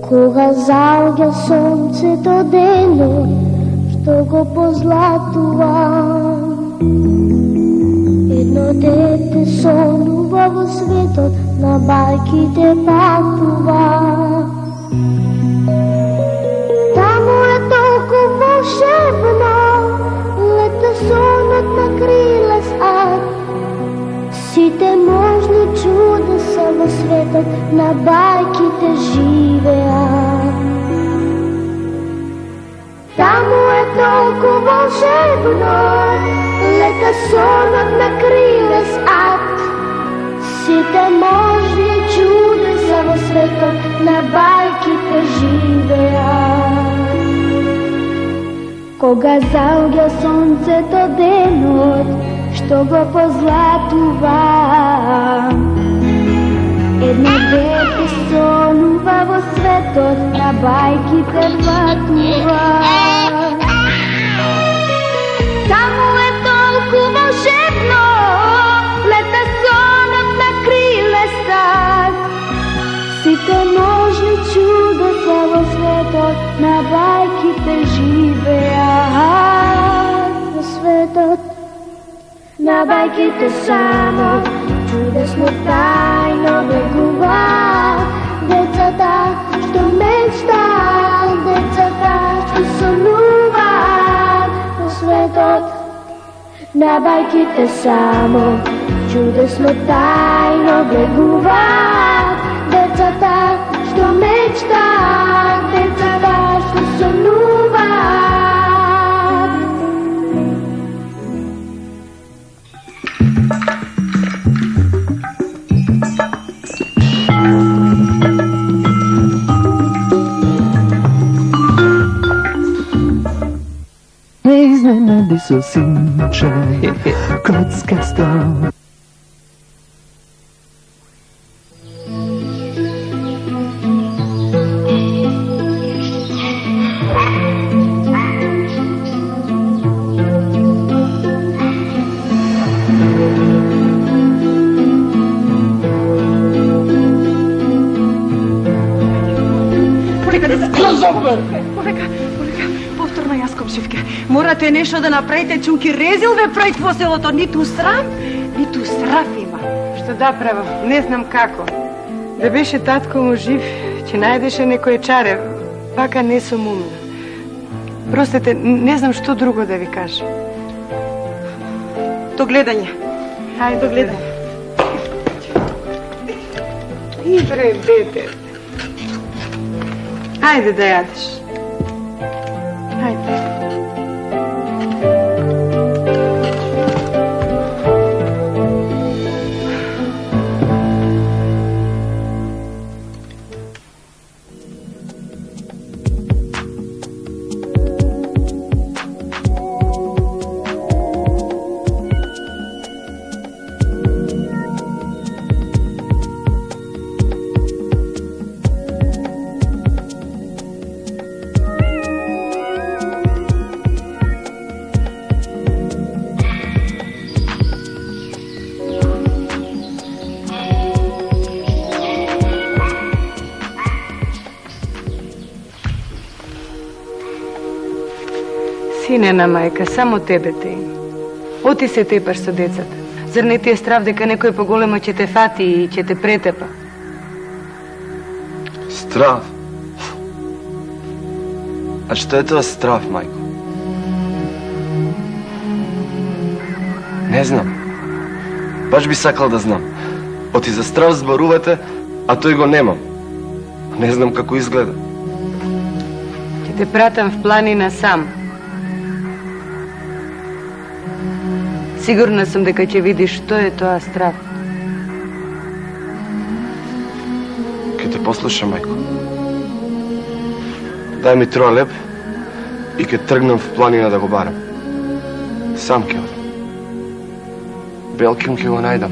Кога заоѓа сонцето денот, што го позлатува, едно дете сонува во светот, на бајките патува. Таму е толку волшебно, лета сонот на крилес ад. Сите можни чудеса во светот, на бајките живеат. Таму е толку волшебно, лета сонот на крилес ад. Сите можни чудеса во светот, на бајките живеат. Кога заоѓа сонцето денот, што го позлатува, едно дете сонува во светот, на бајките патува. Таму е толку волшебно, лета сонот на крилестат. Сите можни чудеса во светот, на бајките живеат. Во светот на бајките само чудесно тајно бегуваат. Децата што мечтаат, децата што сонуваат. Во светот на бајките само чудесно тајно бегуваат. Децата што мечтаат, децата што сонуваат. Iznenadi su sunčaj, kockasta. Повторно јас комшивке. Морате нешто да направите, чунки резил ве прајт во селото, ниту срам, ниту сраф има. Што да правам, не знам како. Да беше татко му жив, ќе најдеше некој чаре, пака не сум умна. Простете, не знам што друго да ви кажам. До гледање. Хајде, до гледање. Идре, дете. Хајде да јадеш. Хајде. Синена мајка, само тебе те има. Оти се тепаш со децата. Зар не ти е страв дека некој поголемо ќе те фати и ќе те претепа? Страв? А што е тоа страв, мајко? Не знам. Баш би сакал да знам. Оти за страв зборувате, а тој го немам. Не знам како изгледа. Ќе те пратам в планина сам. Сигурна сум дека ќе видиш што е тоа страв. Ке те послушам, мајко. Дај ми 3 леп и ке тргнам в планина да го барам. Сам ке одам. Белкин ке го најдам.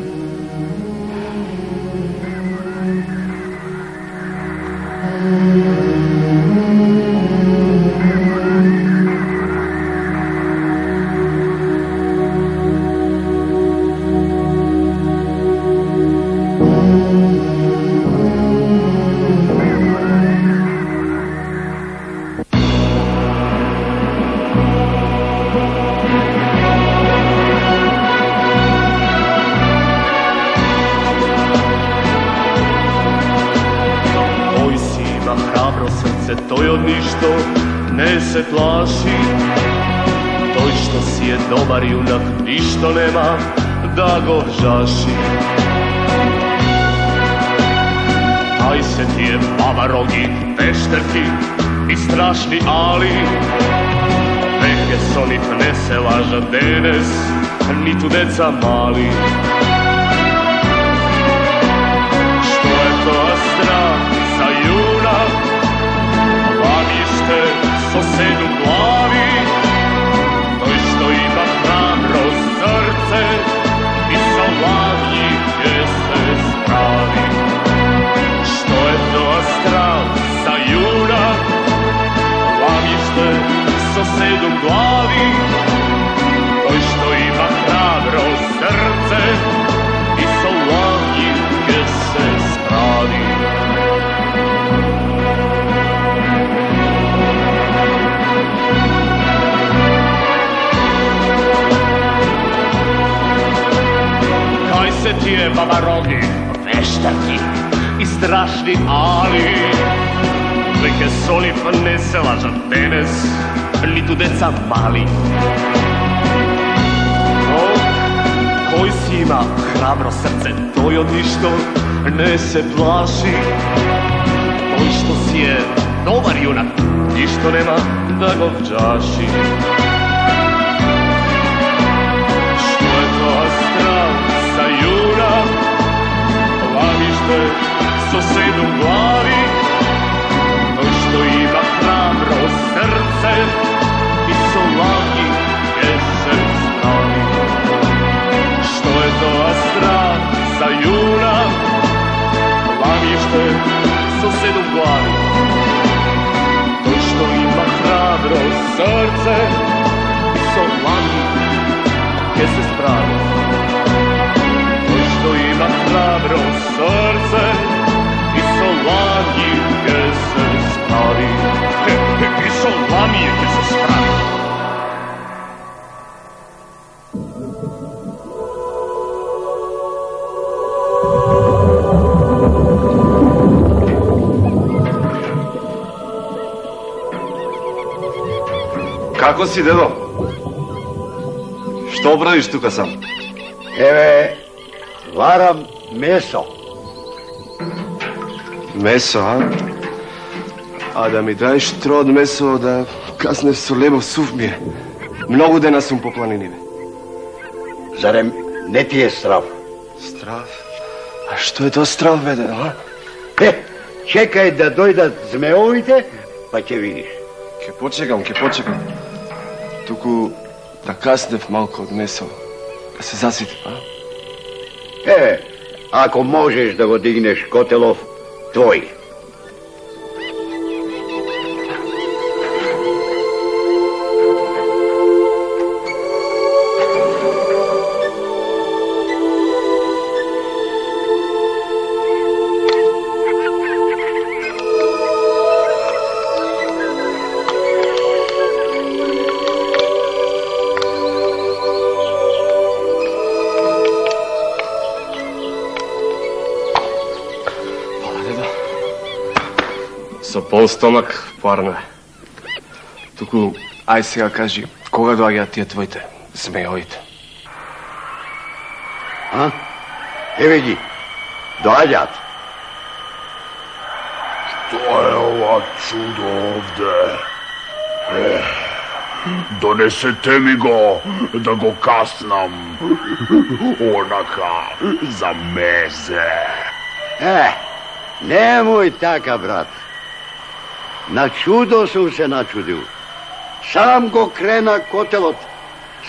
Той од ништо не се плаши, тој што си е добар јунак, ништо нема да го жаши. Ај се тие баба роги, пештерки и страшни али, веќе со нив не се лажат денес, ниту деца мали. Што е тоа страх за јунак, ламиште со 7 глави, тој што има храбро срце и со лаги ќе се справи. Што е тоа страх за јунак, ламиште со 7 глави, тој што има храбро срце и со лаги ќе се справи. Кај се тие бабароги, вештарки и страшни али, веќе со нив не се лажат денес, ниту деца мали. Кој си има храбро срце, тој од ништо не се плаши, тој што си е добар јунак, ништо нема да го вџаши. Што е тоа страх за јунак, ламиште со 7 глави, тој што има храбро срце и со лаги ќе се справи. Што е тоа страх за јунак, ламиште со 7 глави, тој што има храбро срце и со лаги ќе се справи. Тој што има храбро срце и со лаги ќе се справи. И со лаги ќе се справи. Како си, дедо? Што правиш тука сам? Еве, варам месо. Месо, а? А да ми даеш трод месо да каснев со лебов сув ми е. Многу дена сум по планиниве. Зарем не ти е страв? Страв? А што е тоа страв, бе, дедо, а? Чекај да дојдат змеовите, па ќе видиш. Ке почекам. Туку да каснев малку од месо, да се заситим, а? Ако можеш да го дигнеш котелов, твој. Со пол стомак парно е. Туку, ај сега кажи, кога доаѓаат тие твоите змеовите? А? Еве ги, доаѓаат. Што е ова чудо овде? Донесете ми го, да го каснам. Онака, за мезе. Немој така, брат. На чудо сум се начудил. Сам го крена котелот,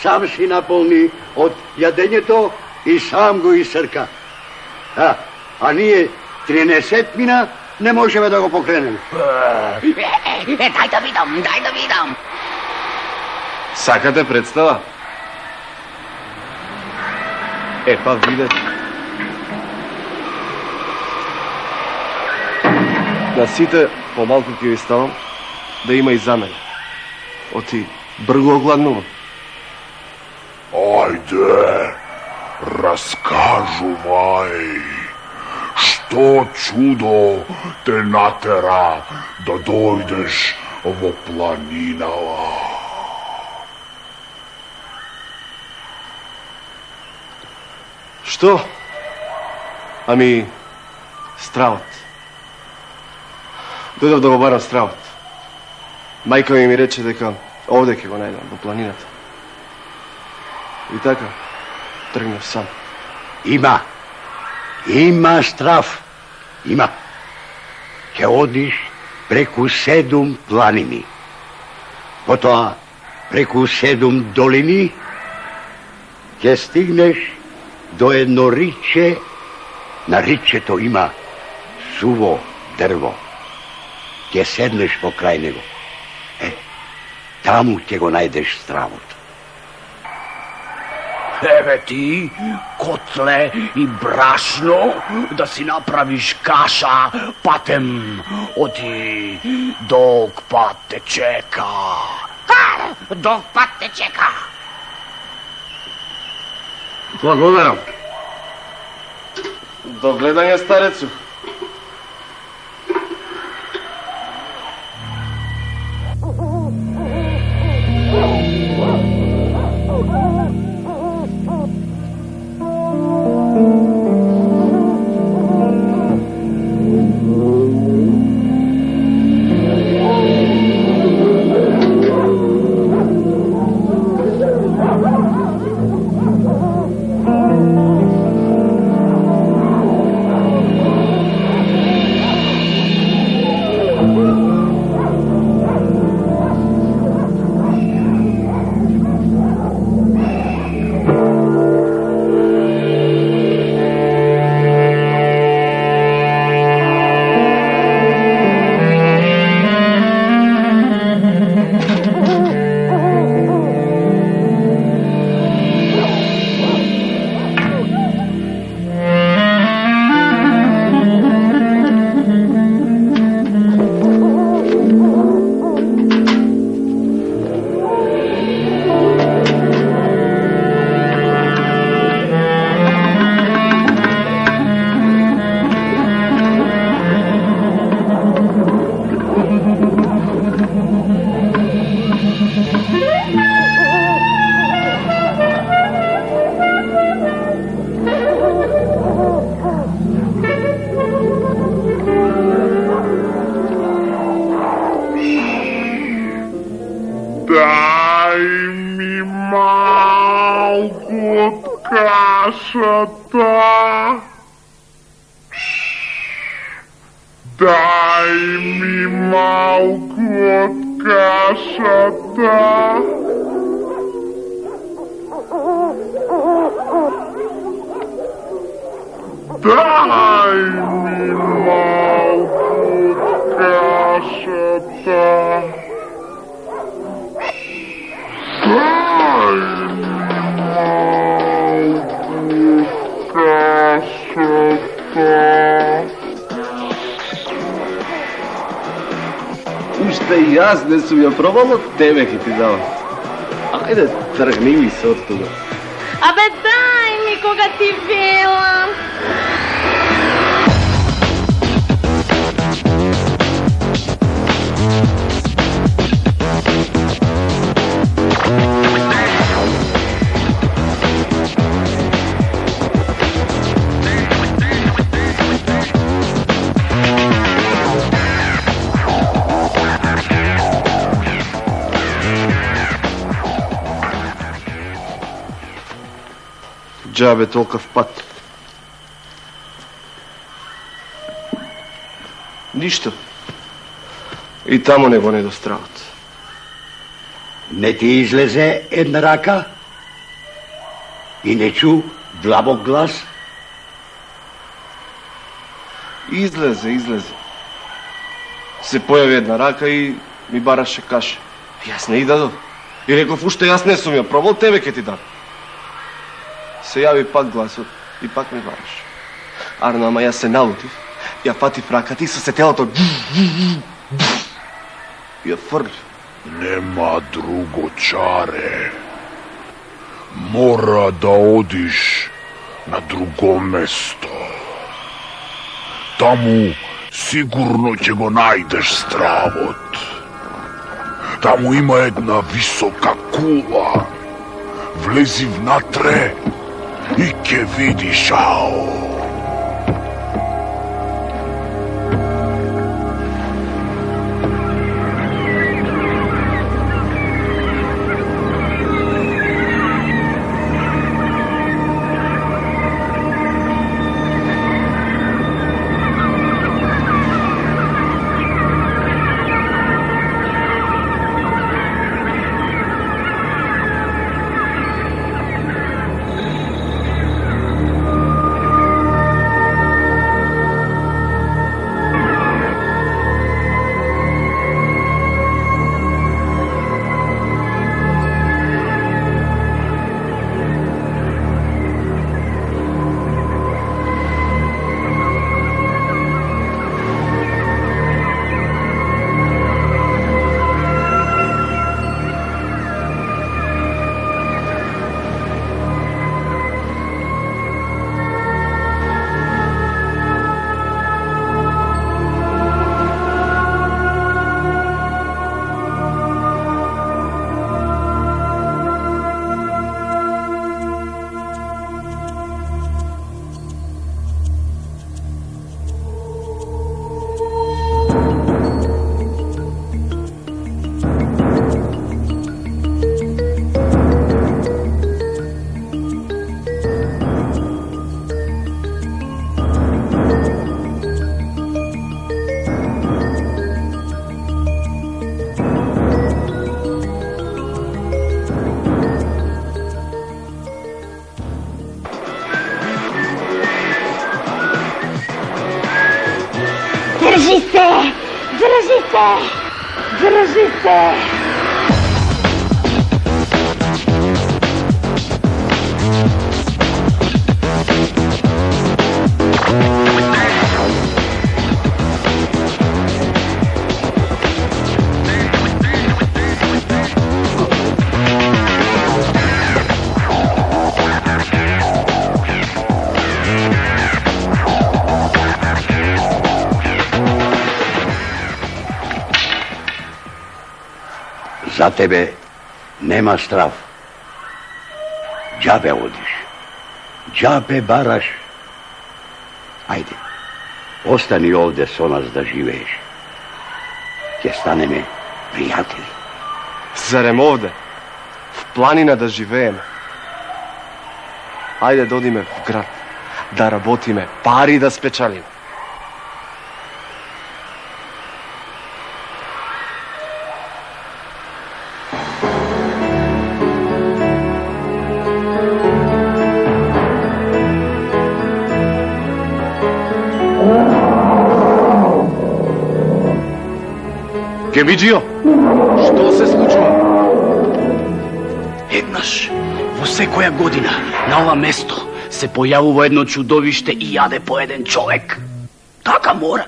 сам си наполни од јадењето и сам го исрка. А ние 13 мина не можеме да го покренеме. Дај да видам. Сакате представа? Па видете. На сите помалку ќе ви ставам, да има и за мене. Оти бргу огладнувам. Ајде, раскажувај. Што To čudo te natera da dojdeš vo planinama. Što? A mi stravot. Dodav da go baram stravot. Majka mi reče дека ovdje ke go najdem, vo planinata. I така, тргнав сам. Има страв. Има. Ќе одиш преку 7 планини. Потоа преку 7 долини ќе стигнеш до едно риче. На ричето има суво дрво. Ќе седнеш во крај него. Таму ќе го најдеш стравот. Еве ти, котле и брашно, да си направиш каша, патем, оти, долг пат те чека. Долг пат те чека. Благодарам. До гледање, старецу. Дай ми малко от кашата. Дай ми малко от кашата. Дай ми малко от кашата. Уште јас не сум ја пробал, тебе ќе ти давам. Ајде, тргни ми се од тога. Абе дај ми кога ти велам. Джабе толков пат. Ништо. И тамо не го недострават. Не ти излезе една рака? И не чу длабок глас? Излезе. Се појави една рака и ми бараше каша. Јас не и дадов. И реков, уште јас не сум ја пробал, тебе ќе ти дам. Се јави пак гласот и пак ми бараш. Арно, ама јас се налутив, ја фатив раката и со сетелото ја фрлив. Нема друго чаре. Мора да одиш на друго место. Таму сигурно ќе го најдеш стравот. Таму има една висока кула. Влези внатре и ќе видиш ао. Drži se! Drži se! Drži se! За тебе нема страв. Џабе одиш. Џабе бараш. Ајде, остани овде со нас да живееш. Ќе станеме пријатели. Зарем овде? В планина да живееме? Ајде да одиме в град, да работиме, пари да спечалиме. Кемиџио, што се случува? Еднаш, во секоја година, на ова место, се појавува едно чудовиште и јаде по еден човек. Така мора.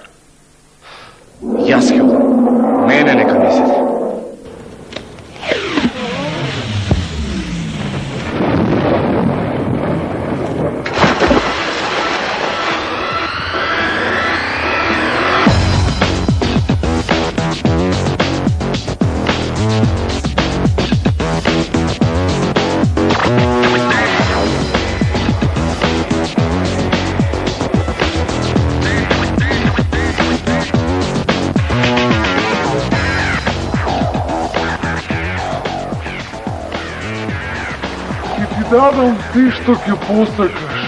Јас ќе одам. Мене нека мислите. Дадам ти што ќе посакаш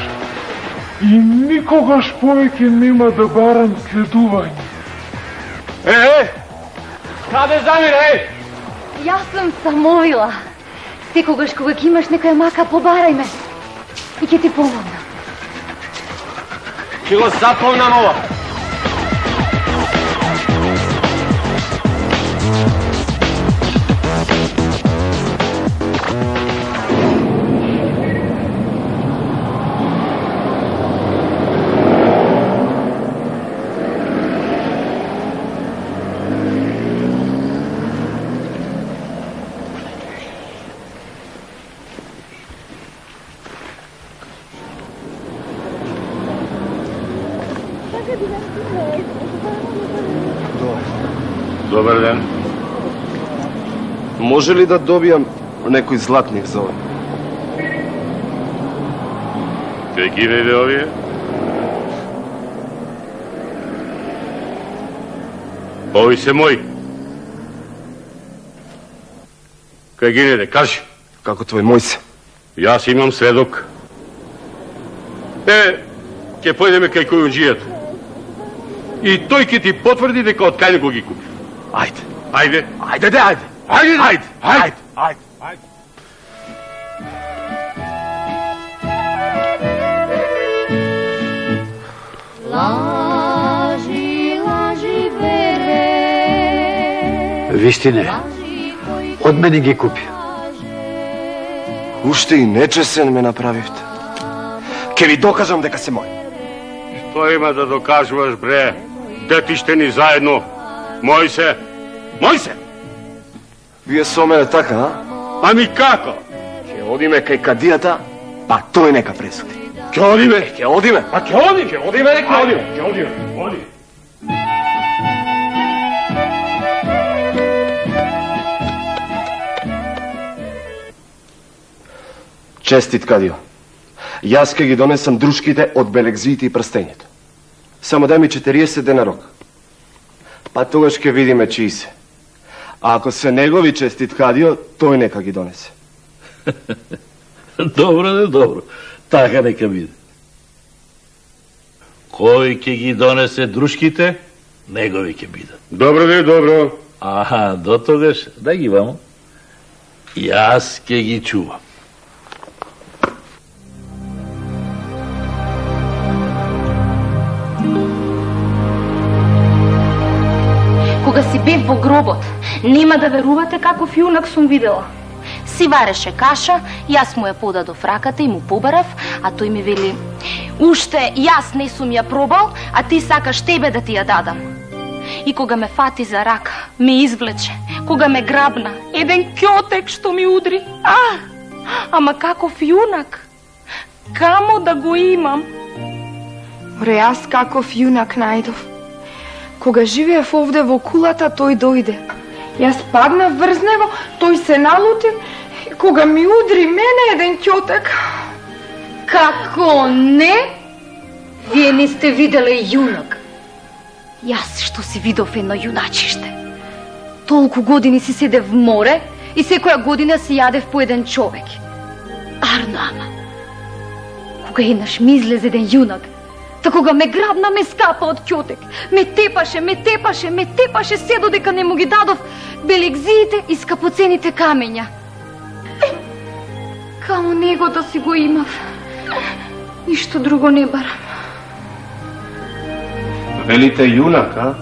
и никогаш повеќе нема да барам следување. Каде замира, Јас сум Самоила. Секогаш кога ќе имаш некоја мака, побарај ме и ќе ти помогнам. Ќе го запомнам ова. Добар ден. Може ли да добијам некој златник за ова? Те ги виде овие? Ови се мои. Кај ги виде, кажи. Како твој мој се? Јас имам сведок. Ќе појдеме кај којунџијата. И тој ќе ти потврди дека од кај него ги купи. Ајде. Ајде. Ајде, ајде. Ајде, ајде. Ајде. Ајде. Лажи, лажи, бере. Вистине, од мене ги купи. Уште и нечесен ме направивте. Ке ви докажам дека се мој. Што има да докажуваш, бре? Детиште ни заедно. Мој се. Мој се. Вие со мене така, а? Ами како? Ќе одиме кај кадијата, па тој нека пресуди. Ќе одиме? Ќе одиме. А ќе одиме? Ќе одиме, нека одиме. Ќе одиме. Оди. Честит кадио. Јас ке ги донесам друшките од белегзиите и прстењето. Само дај ми 40 дена рок. Па тогаш ке видиме чии се. А ако се негови, честит кадио, тој нека ги донесе. Добро, добро. Така нека биде. Кој ќе ги донесе друшките, негови ќе бидат. Добро, добро. Аха, до тогаш, да ги вамо. Јас ќе ги чувам. Кога си бев во гробот, нема да верувате каков јунак сум видела. Си вареше каша, јас му ја подадов раката и му побарав, а тој ми вели: уште јас не сум ја пробал, а ти сакаш тебе да ти ја дадам. И кога ме фати за рака, ме извлече, кога ме грабна, еден ќотек што ми удри. Ама каков јунак! Камо да го имам? Море, јас каков јунак најдов. Кога живеев овде во кулата, тој дојде. Јас паднав врз него, тој се налути, и кога ми удри мене еден ќотек. Како не? Вие не сте виделе јунак. Јас што си видов едно јуначиште. Толку години си седев в море и секоја година си јадев по еден човек. Арно, ама. Кога еднаш ми излезе еден јунак, та кога ме грабна, ме скапа од ќотек. Ме тепаше, се додека не му ги дадов белегзиите и скапоцените камења. Камо него да си го имав. Ништо друго не барам. Велите јунак, а?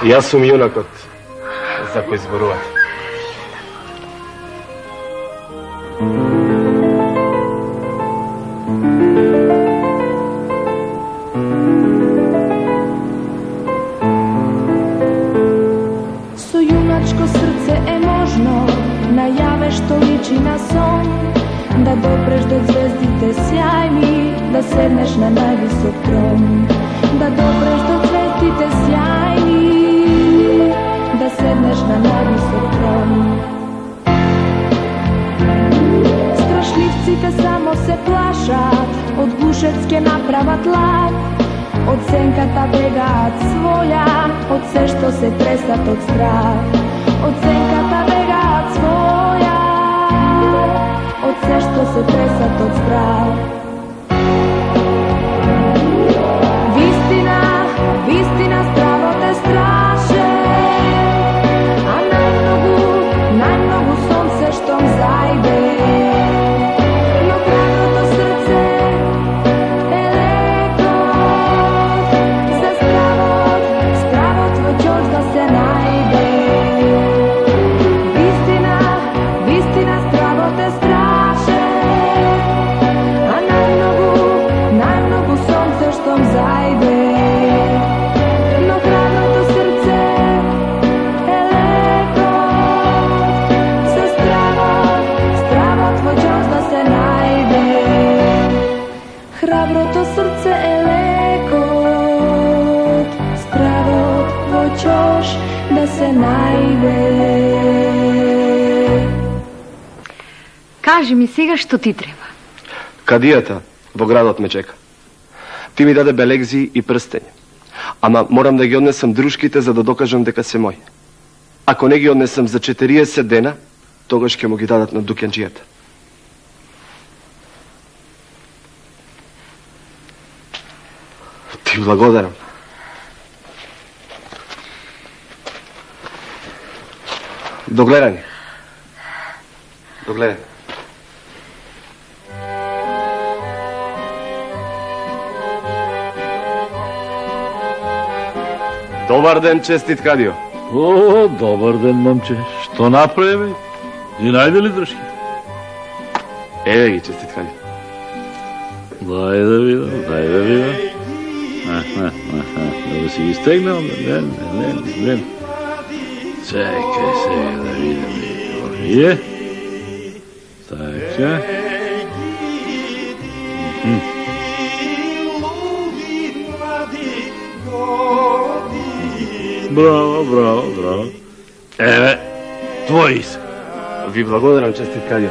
Јас сум јунакот за кој зборувате. Со јуначко срце е можно, најаве што личи на сон, да допреш до звездите сјајни, да седнеш на највисок трон. Да допреш до звездите сјајни, да седнеш на највисок трон. Страшливците само се плашат, од гушец ке направат лад, од сенката бегаат своја, од се што се тресат од страх. Од сенката бегаат своја, од се што се тресат од страх. Вистина, вистина, стравот е страшен, а најмногу сонце штом зајде. Но храброто срце е леко за стравот во ќош да се најде. Вистина, вистина, стравот е страшен, а најмногу сонце штом зајде. Но храброто срце е леко за стравот во храброто срце е лекот, стравот во ќош да се најде. Кажи ми сега што ти треба. Кадијата во градот ме чека. Ти ми даде белегзи и прстење. Ама морам да ги однесам друшките за да докажам дека се мој. Ако не ги однесам за 40 дена, тогаш ќе му ги дадат на дуканџијата. Ти благодарам. До гледање. До гледање. Добар ден, честит Кадио. О, добар ден, момче. Што направи, бе? И најде ли дршките? Еве ги, честит Кадио. Дај да видам, дај да видам. Да си ги стегнал, лен. Чекај сега да видам. Овие. Така. Браво. Еве, твои се. Ви благодарам, честит Кадио.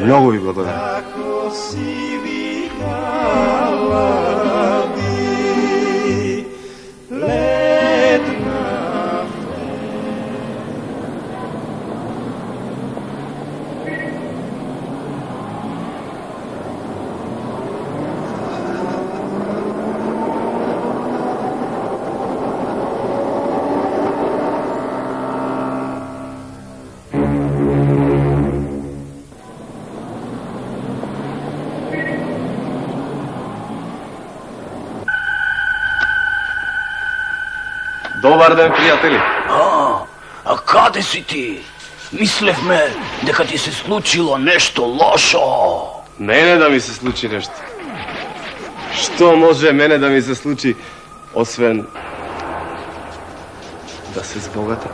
Многу ви благодарам. Добар ден, пријатели. А каде си ти? Мислевме дека ти се случило нешто лошо. Мене да ми се случи нешто. Што може мене да ми се случи, освен да се збогатам?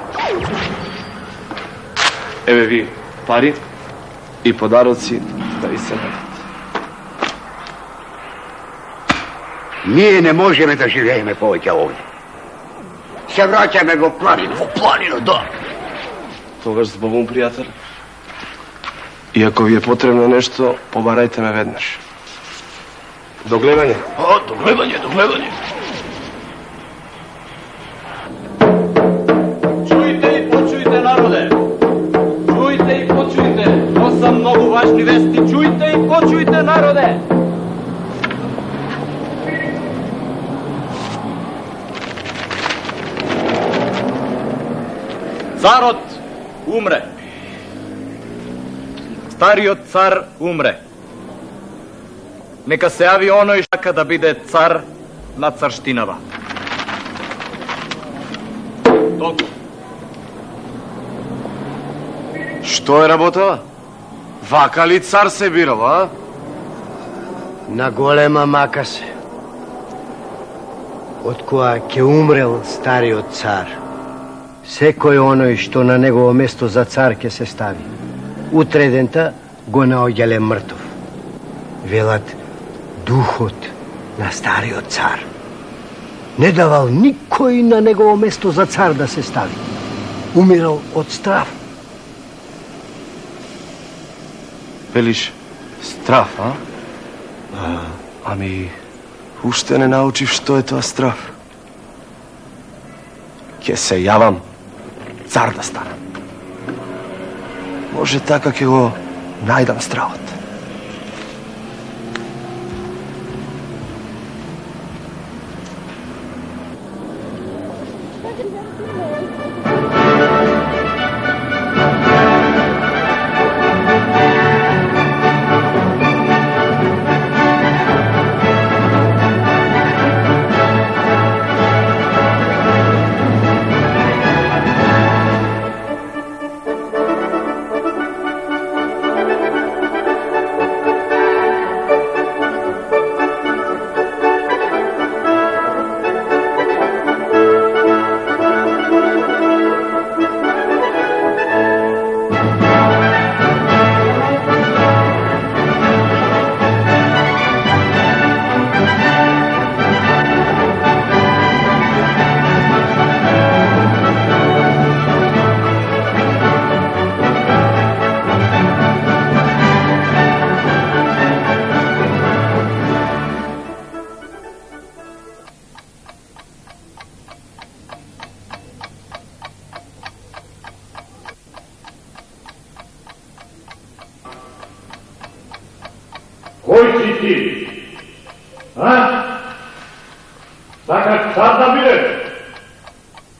Еве ви пари и подароци да ви се најдат. Ние не можеме да живееме повеќе овде. Се враќаме во планина. Во планина, да. Тогаш збогум, пријател. И ако ви е потребно нешто, побарајте ме веднаш. До гледање. До гледање. Чујте и почујте, народе. Чујте и почујте. То са многу важни вести. Чујте и почујте, народе. Царот умре. Стариот цар умре. Нека се јави оној шака да биде цар на царштинава. Толку. Што е работава? Вака ли цар се бирал, а? На голема мака се. Од која ќе умрел стариот цар. Секој оној што на негово место за цар ќе се стави. Утредента го наоѓале мртов. Велат духот на стариот цар. Не давал никој на негово место за цар да се стави. Умирал од страв. Велиш, страв, а? Ами, уште не научив што е тоа страв. Ќе се јавам цар да станам. Може така ќе го најдам стравот. Кој си ти? А? Сакаш цар да бидеш?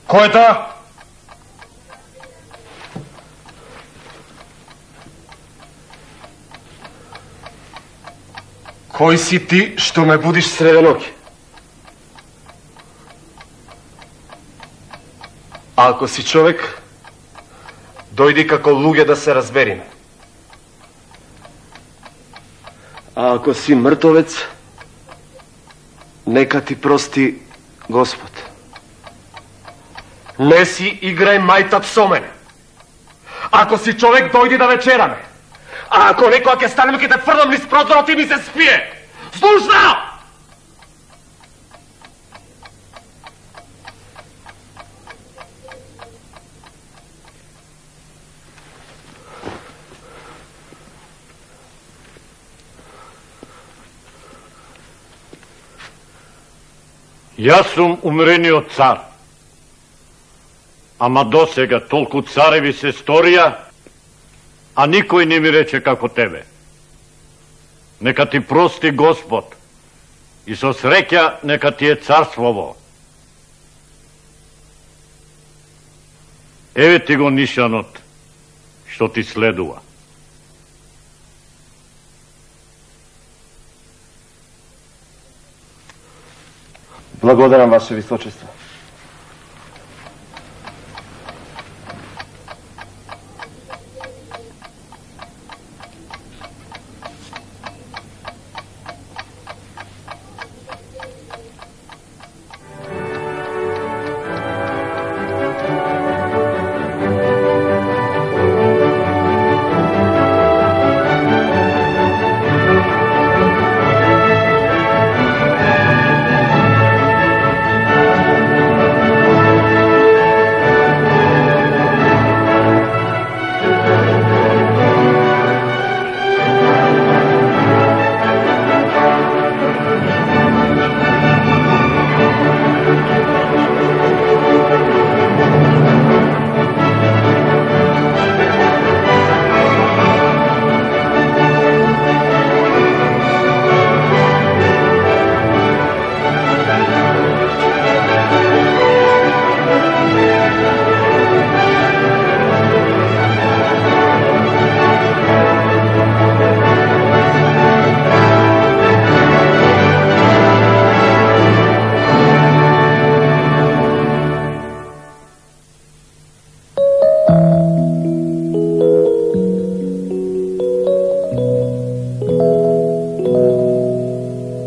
Кој е таа? Кој си ти што ме будиш среде ноќ? Ако си човек, дојди како луѓе да се разбериме. А ако си мртовец, нека ти прости Господ. Не си играј мајтат со мене. Ако си човек, дојди да вечераме. А ако некоја ќе станем, ќе те фрлам низ прозорот и ми се спие. Слушна! Јас сум умрениот цар. Ама досега толку цареви се сторија, а никој не ми рече како тебе. Нека ти прости Господ и со среќа нека ти е царствово. Еве ти го нишанот што ти следува. Благодарам, Ваше Височество.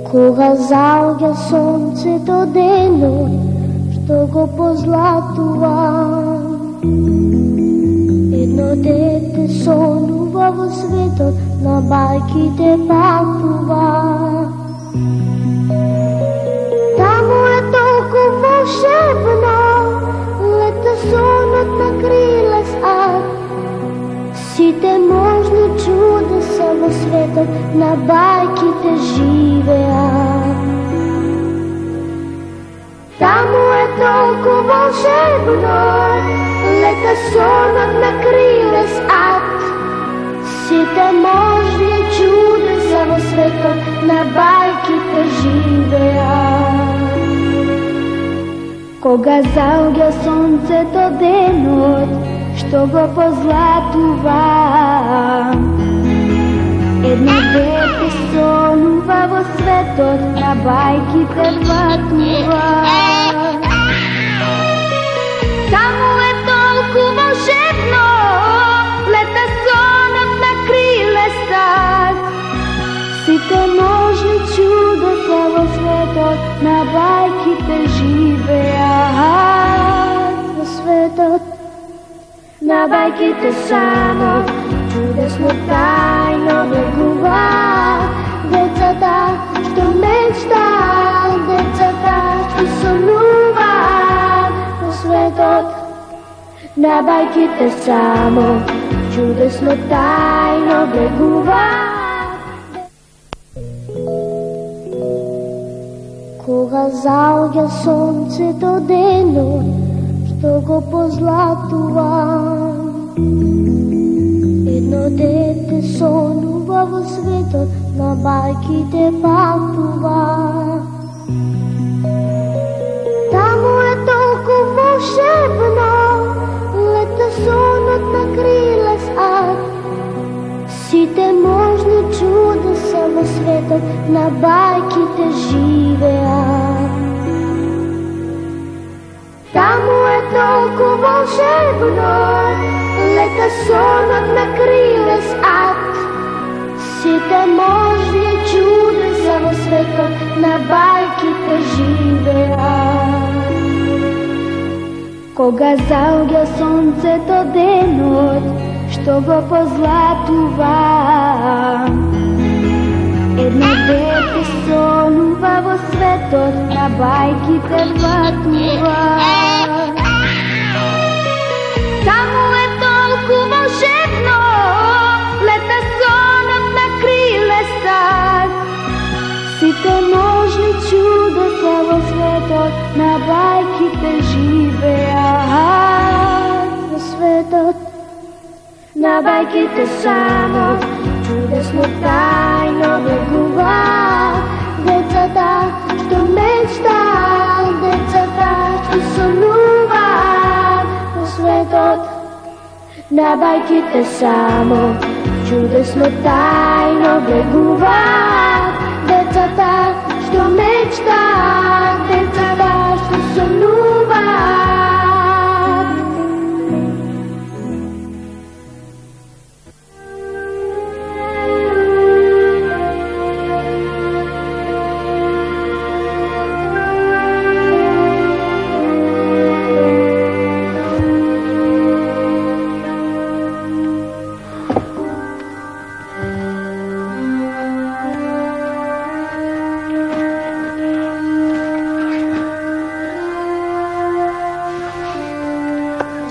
Кога заоѓа сонцето денот, што го позлатува, едно дете сонува во светот, на бајките патува. Таму е толку волшебно, лета сонот на крилес ад. Сите можни чудеса во светот, на бајките живеат. Таму е толку волшебно, лета сонот на крилес ад. Сите можни чудеса во светот, на бајките живеат. Кога заоѓа сонцето денот, што го позлатува, едно дете сонува во светот, на бајките патува. Само е толку волшебно, лета сонот на крилесат. Сите можни чудеса во светот, на бајките живеат. Во светот на бајките само чудесно тајно бегува. Децата што мечтаат, децата што сонуваат. Во светот на бајките само чудесно тајно бегува. Кога заоѓа сонцето денот, што го позлатува, едно дете сонува во светот на бајките патува. Таму е толку волшебно, лета сонот на криле сад. Сите можни чуда се во светот на бајките живеат. Таму е толку волшебно, лета сонот на криле сад. Сите можни чуда се во светот на бајките живеат. Кога заоѓа сонцето денот, што го позлатува, едно дете сонува во светот на бајките патува. Таму е толку волшебно, лета сонот на криле сад. Сите можни чуда се во светот на бајките живеат. Во светот на бајките само чудесно тајно бегуваат. Децата што мечтаат, децата што сонуваат. Во светот на бајките само чудесно тајно бегуваат. Децата што мечтаат, децата што сонуваат.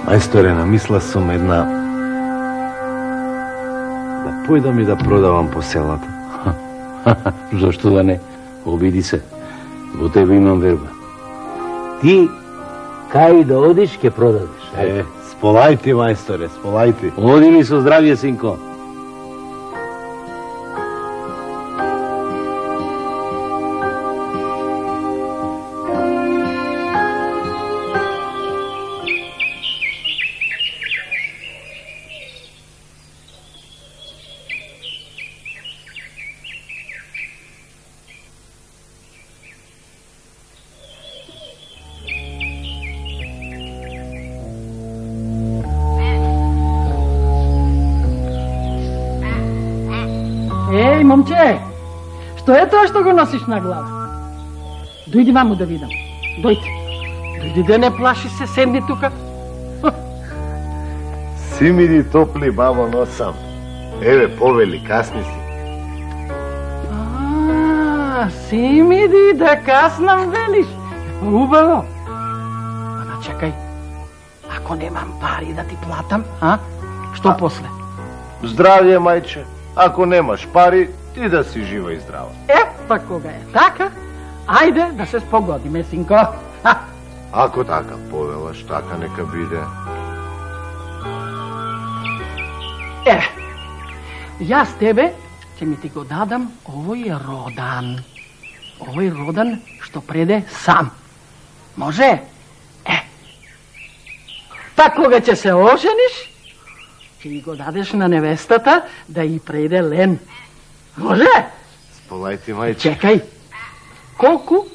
Мајсторе, намисла сум една да појдам и да продавам по селата. Зошто да не? Обиди се. Во тебе имам верба. Ти, кај да одиш, ќе продадеш. Сполајте, мајсторе, сполајте. Оди ми со здравје, синко. Еј, момче, што е тоа што го носиш на глава? Дојди ваму да видам. Дојди. Дојди да не плаши се, седни тука. Симиди топли, бабо, носам. Еве, повели, касни си. Симиди да каснам, велиш. Убаво. Ама чекај, ако немам пари да ти платам, Што после? Здравје, мајче. Ако немаш пари, ти да си жива и здрава. Па кога е така, ајде да се спогодиме, синко. Ако така повелаш, така нека биде. Јас тебе ќе ми ти го дадам овој родан. Овој родан што преде сам. Може? Па кога ќе се ожениш, ќе ми го дадеш на невестата да и преде лен. Може? Сполајте, мајче. Чекај, колку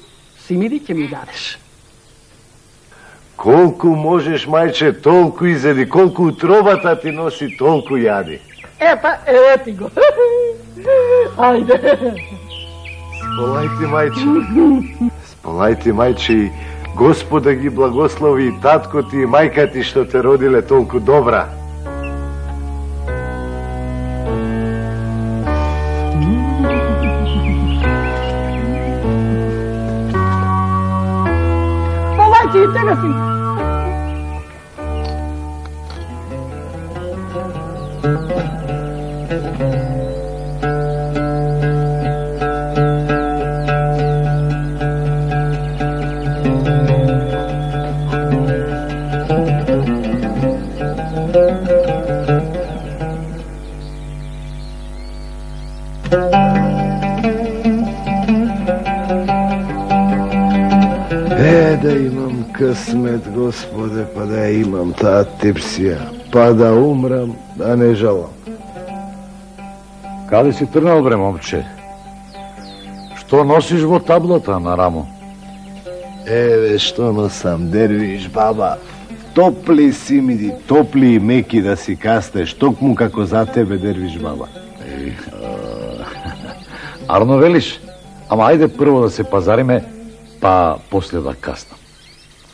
симиди ќе ми дадеш? Колку можеш, мајче, толку изеди. Колку утробата ти носи, толку јади. Ти го. Ајде. Сполајте, мајче. Сполајте, мајче, и Господа ги благослови и татко ти и мајка ти што те родиле толку добра. Сполајте и тебе, син. Да имам късмет, Господе, па да я имам таа тепсија, па да умрам, да не жалам. Каде си трнал, бре, момче? Што носиш во таблата на рамо? Еве што носам, дервиш баба. Топли симиди, топли и меки да си кастеш, токму како за тебе, дервиш баба. Арно велиш? Ама ајде прво да се пазариме, па после да каснам.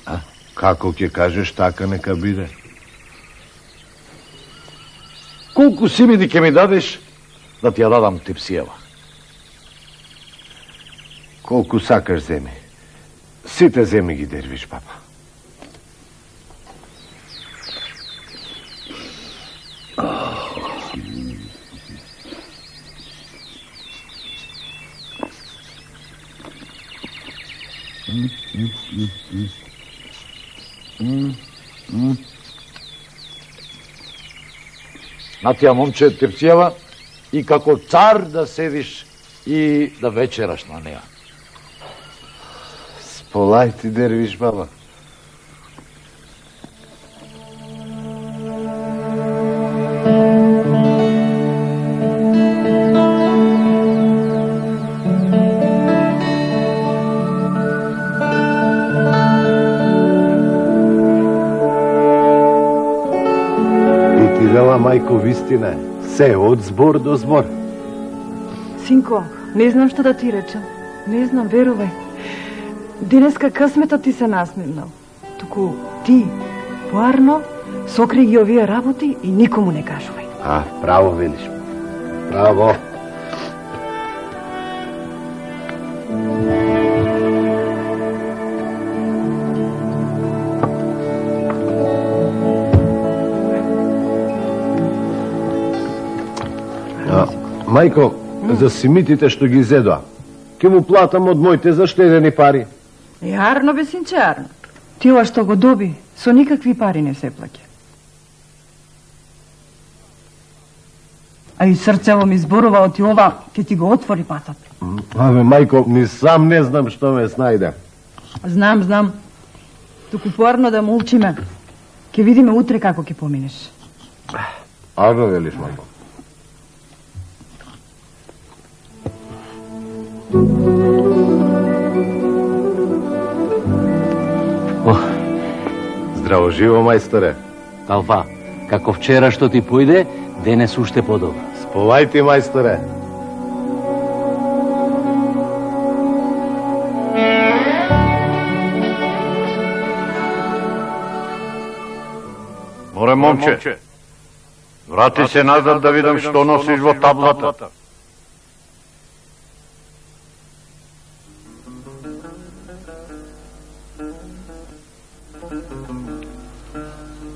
А? Како ќе кажеш, така нека биде. Колку симиди ќе ми дадеш да ти ја дадам тепсијава? Колку сакаш земи. Сите земи ги, дервиш баба. На тија, момче, тепсијава и како цар да седиш и да вечераш на неа. Сполај ти, дервиш баба. Мајко, вистина е. Се од збор до збор. Синко, не знам што да ти речам. Не знам, верувај. Денеска късметот ти се насмевнал. Туку ти, поарно, сокри ги овие работи и никому не кажувај. Право велиш. Право. Мајко, за симитите што ги зедоа, ќе му платам од моите заштедени пари. Јарно бе, синче, јарно. Ти ова што го доби, со никакви пари не се плаќа. А и срцево ми зборува оти ова, ќе ти го отвори патот. Абе, мајко, ни сам не знам што ме снајде. Знам. Туку поарно да молчиме. Ќе видиме утре како ќе поминеш. Арно велиш, мајко. Здраво живо, мајсторе. Алфа, како вчера што ти појде, денес уште подобро. Сповај ти, мајсторе. Море, момче, врати се назад да видам што носиш во таблата.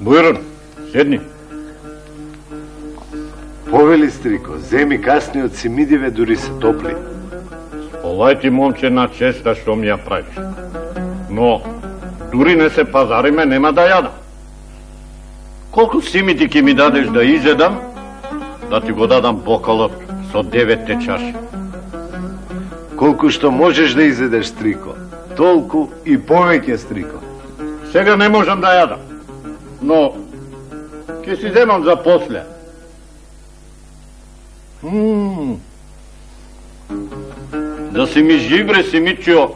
Бујрон, седни. Повели, стрико, земи касни од симидиве, дури се топли. Олај ти, момче, на честа што ми ја правиш. Но, дури не се пазариме, нема да јадам. Колку симити ќе ми дадеш да изедам, да ти го дадам бокалот со 9 чаши. Колку што можеш да изедеш, стрико, толку и повеќе, стрико. Сега не можам да јадам, но ќе си земам за после. Да си ми жив, бре, Симичио,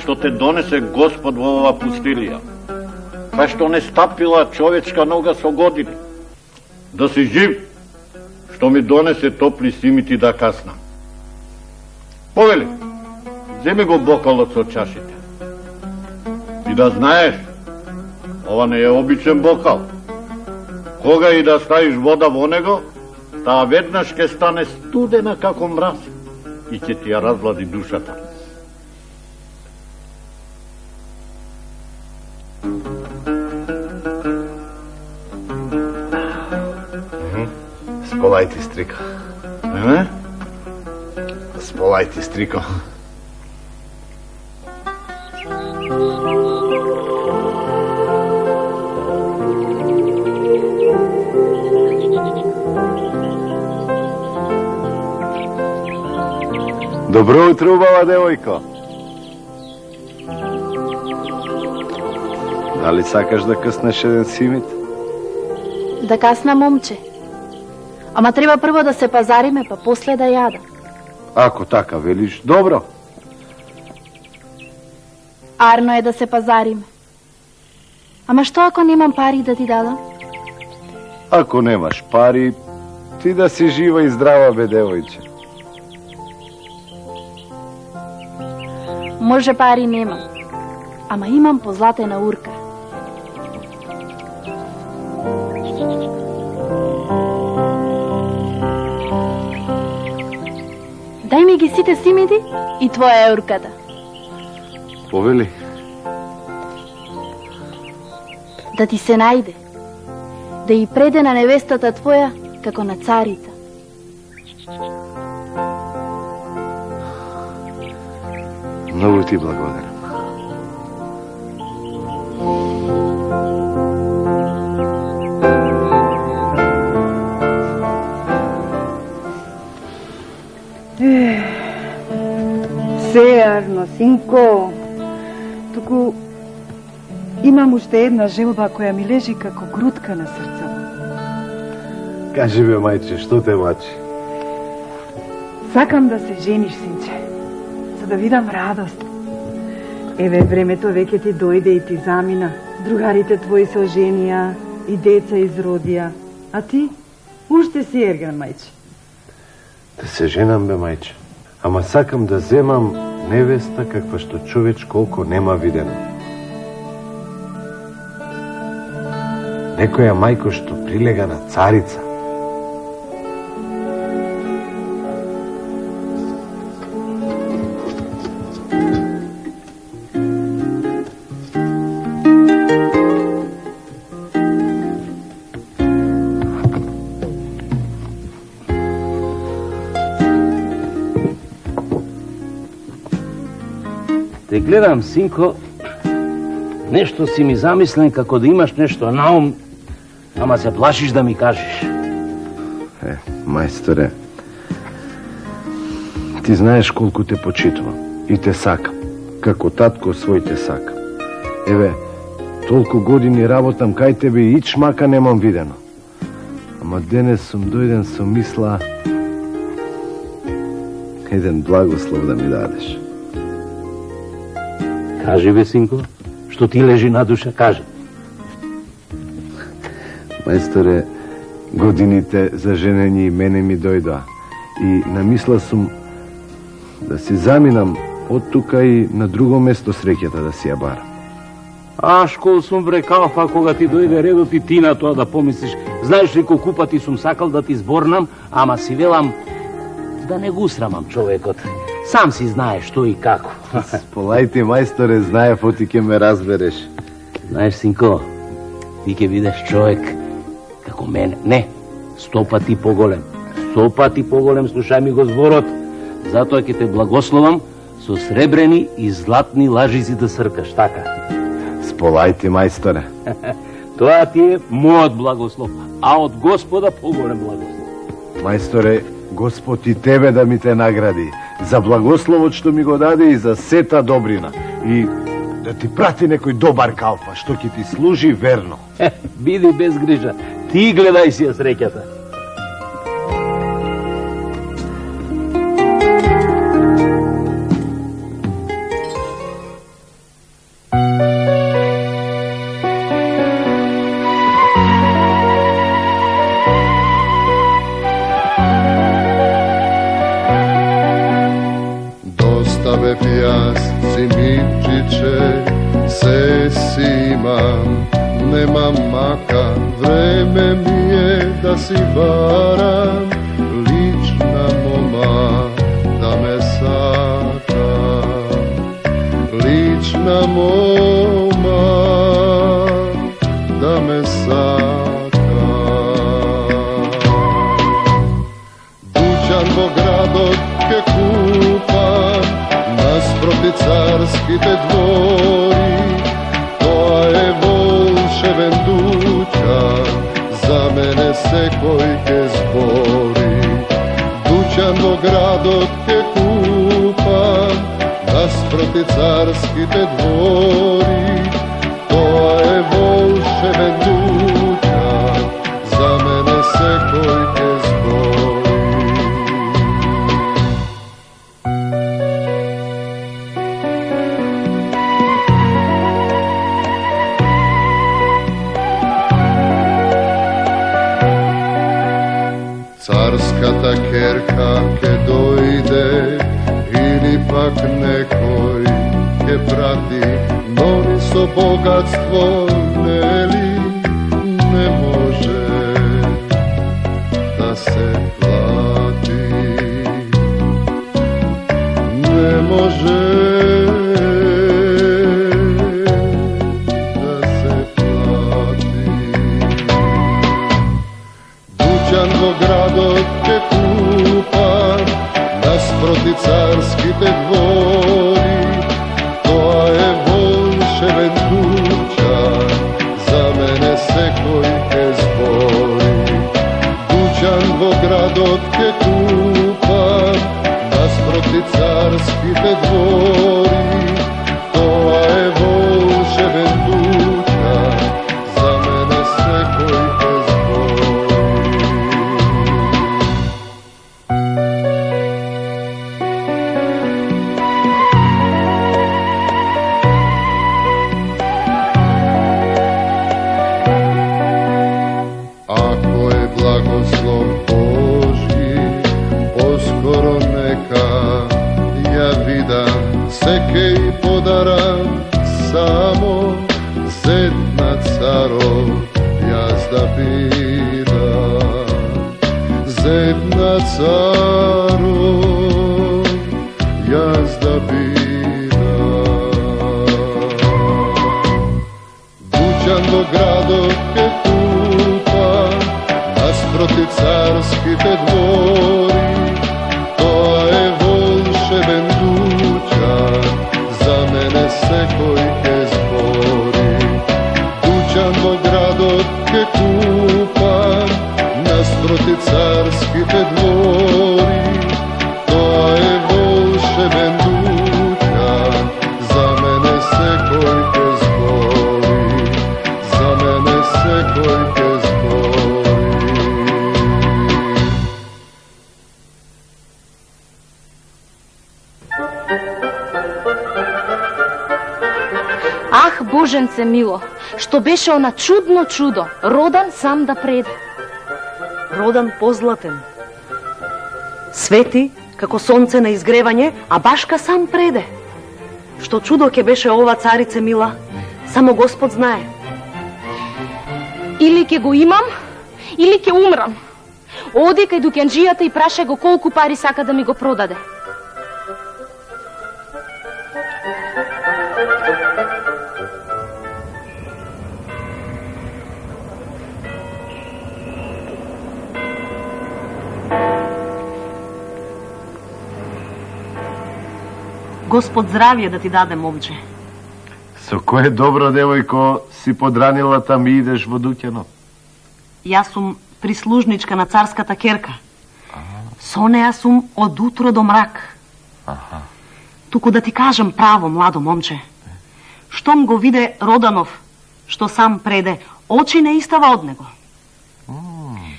што те донесе Господ во ова пустилија, кај што не стапила човечка нога со години. Да си жив, што ми донесе топли симити да каснам. Повели, земи го бокалот со чашите. И да знаеш, ова не е обичен бокал. Кога и да ставиш вода во него, таа веднаш ќе стане студена како мраз и ќе ти ја разлади душата. Сполај ти, стрико. Сполај ти, стрико. Добро утро, убава девојко. Дали сакаш да къснеш еден симит? Да касна, момче. Ама треба прво да се пазариме, па после да јада. Ако така велиш, добро. Арно е да се пазариме. Ама што ако немам пари да ти дадам? Ако немаш пари, ти да си жива и здрава, бе, девојче. Може пари немам, ама имам позлатена урка. Дај ми ги сите симиди и твоја е урката. Повели. Да ти се најде, да и преде на невестата твоја како на царица. Многу ти благодарам. Се, Арно, синко. Туку имам уште една желба која ми лежи како грудка на срцето. Кажи, бе, мајче, што те мачи? Сакам да се жениш, синче, за да видам радост. Еве, времето веќе ти дојде и ти замина. Другарите твои се оженија и деца изродија. А ти? Уште си ерган, мајче. Да се женам, бе, мајче. Ама сакам да земам невеста каква што човеч колко нема видено. Некоја мајко што прилега на царица. Те гледам, синко, нешто си ми замислен како да имаш нешто наум, ама се плашиш да ми кажеш. Мајсторе, ти знаеш колку те почитувам и те сакам, како татко свој те сакам. Еве, толку години работам кај тебе и ичмака немам видено. Ама денес сум дојден со мисла еден благослов да ми дадеш. Кажи, бе, синко, што ти лежи на душа, кажи. Мајсторе, годините за женење и мене ми дојдоа. И намисла сум да си заминам од тука и на друго место среќата да си ја барам. Аш кол сум брекалфа кога ти дојде редот и ти на тоа да помислиш. Знаеш ли колку пати сум сакал да ти зборнам, ама си велам да не го усрамам човекот. Сам си знаеш што и како. Сполајте, мајсторе, знаев, оти ке ме разбереш. Знаеш, синко, ти ке видеш човек како мене. Не, 100 пати поголем. 100 пати поголем, слушај ми го зборот. Затоа ќе те благословам со сребрени и златни лажици да сркаш, така. Сполајте, мајсторе. Тоа ти е мојот благослов, а од Господа поголем благослов. Мајсторе, Господ и тебе да ми те награди за благословот што ми го даде и за сета добрина. И да ти прати некој добар калфа, што ќе ти служи верно. Биди без грижа, ти гледај си ја среќата. Јас симидчиче, се си имам, немам мака, време ми е да си барам, лична мома да ме сака, лична мома да ме сака. Дуќан во градот ке купам, наспроти царските двори, тоа е волшебен дуќан, за мене секој ке збори. Дуќан во градот ке купам, наспроти царските двори. Тоа е волшебен дучак, за мене секој ке збори. Царската керка ке дојде, или пак некој ке прати, но ни со богатство, нели, не може да се плати. Не може да се плати. Дуќан во градот ке купам, наспроти царските двори. Тоа е волшебен дучак, за мене секој ке збори. Дуќан во градот ке купам, наспроти царските двори. Тоа е волшебен дучак, за мене секој ке збори. Благослов Божи, поскоро нека ја видам, секој подарам, само зедна царов јас да бидам. Зедна царов јас да бидам. Дуќан во градот ке купам, наспроти царските двори. Тоа е волшебен дучак, за мене секој ке збори. Дуќан во градот ке купам, наспроти царските двори. Тоа е волшебен дучак, за мене секој ке збори. За мене секој ке збори. Ах, Боженце мило, што беше она чудно чудо, родан сам да преде. Родан позлатен. Свети, како сонце на изгревање, а башка сам преде. Што чудо ке беше ова, царице мила, само Господ знае. Или ке го имам, или ке умрам. Оди кај дукјанџијата и праша го колку пари сака да ми го продаде. Господ здравие да ти даде, момче. Со кое добро девојко си подранила там и идеш во дуќанот? Јас сум прислужничка на царската керка. Со неа сум од утро до мрак. Туку да ти кажам право, младо момче. Штом го виде Роданов, што сам преде, очи не истава од него.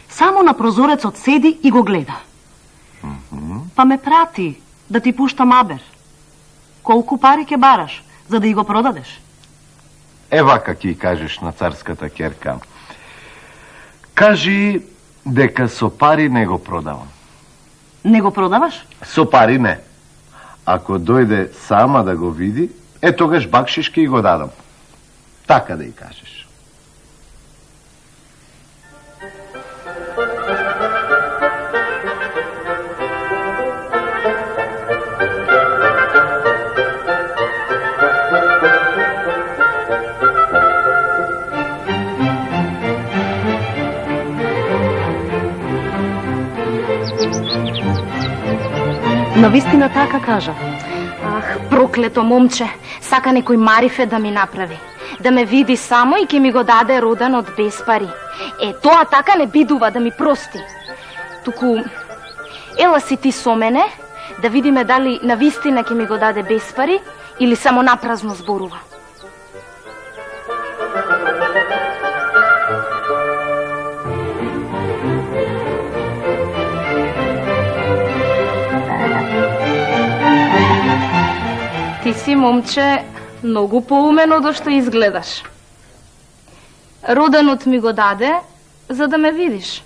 Само на прозорецот седи и го гледа. Па ме прати да ти пуштам абер. Колку пари ке бараш, за да и го продадеш? Вака ќе кажеш на царската керка. Кажи дека со пари не го продавам. Не го продаваш? Со пари не. Ако дојде сама да го види, тогаш бакшиш ке го дадам. Така да и кажеш. Навистина така кажа. Ах, проклето момче, сака некој марифе да ми направи. Да ме види само и ќе ми го даде Родан од без пари. Тоа така не бидува да ми прости. Туку, ела си ти со мене, да видиме дали навистина ќе ми го даде без пари или само напразно зборува. Ти си, момче, многу поумен од што изгледаш. Роданот ми го даде, за да ме видиш.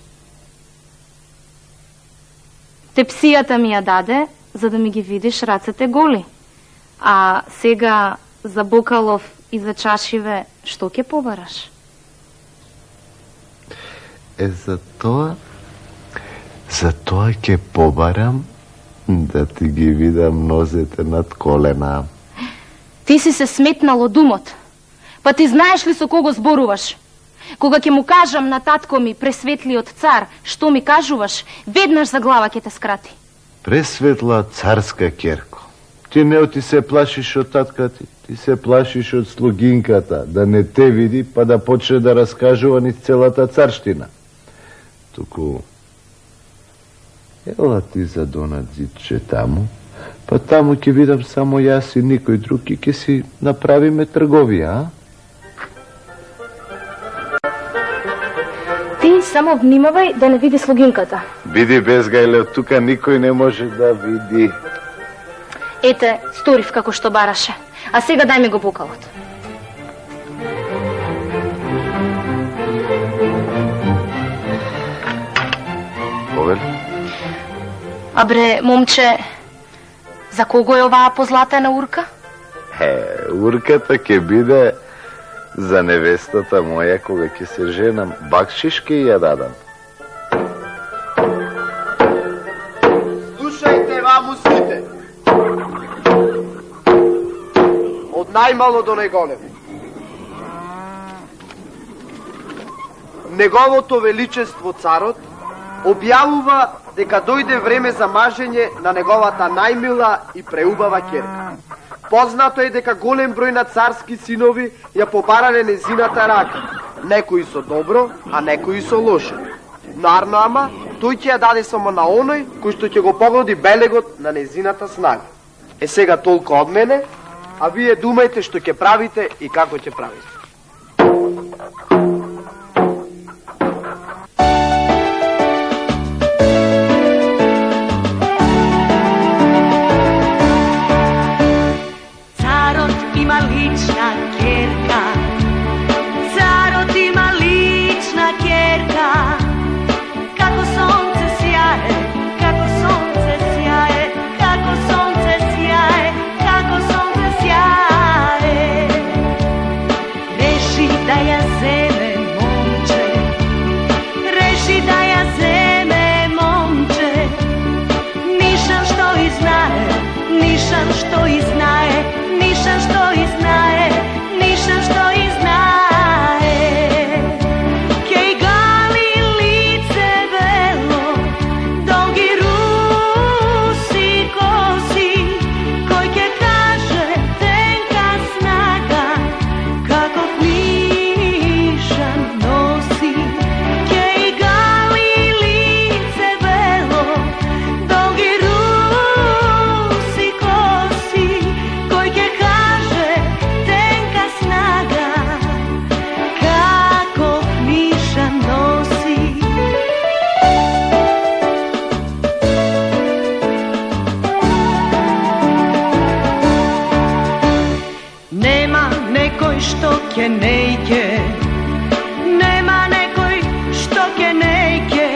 Тепсијата ми ја даде, за да ми ги видиш рацете голи. А сега за бокалов и за чашиве, што ќе побараш? За тоа ќе побарам да ти ги видам нозете над колена. Ти си се сметнал од умот. Па ти знаеш ли со кого зборуваш? Кога ќе му кажам на татко ми, пресветлиот цар, што ми кажуваш, веднаш за глава ќе те скрати. Пресветла царска керко, ти не ти се плашиш од татка ти, ти се плашиш од слугинката, да не те види, па да почне да раскажува низ целата царштина. Туку, ела ти за донат зидче таму, па таму ќе видам само јас и никој друг и ќе си направиме трговија, а? Ти само внимавај да не види слугинката. Биди безгајле, од тука никој не може да види. Ете, сторив како што бараше. А сега дај ми го бокалот. Повели? Абре, момче, за кого е оваа позлатена урка? Урката ќе биде за невестата моја кога ќе се женам. Бакшиш ќе ја дадам. Слушајте, ваму сите. Од најмало до најголем. Неговото величество царот објавува дека дојде време за мажење на неговата најмила и преубава керка. Познато е дека голем број на царски синови ја побарале незината рака. Некои со добро, а некои со лошо. Нарно ама, тој ќе ја даде само на оној кој што ќе го погоди белегот на незината снага. Е сега толку од мене, а вие думајте што ќе правите и како ќе правите. Lična kerka, carot ima lična kerka, kako sonce sjaje, kako sonce sjaje, kako sonce sjaje, kako sonce sjaje. Reši da ja zeme momče, reši da ja zeme momče, nišan što i znaje, nišan što i znaje, nišan što i znaje, nišan što i znaje. Kej gali lice belo, dolgi rusi kosi, koj ke kaže tenka snaga, kako nišan nosi. Kej gali lice belo, dolgi rusi kosi, koj ke kaže tenka snaga, kako nišan nosi. Nema nekoj što ke nejke, nema nekoj što ke nejke,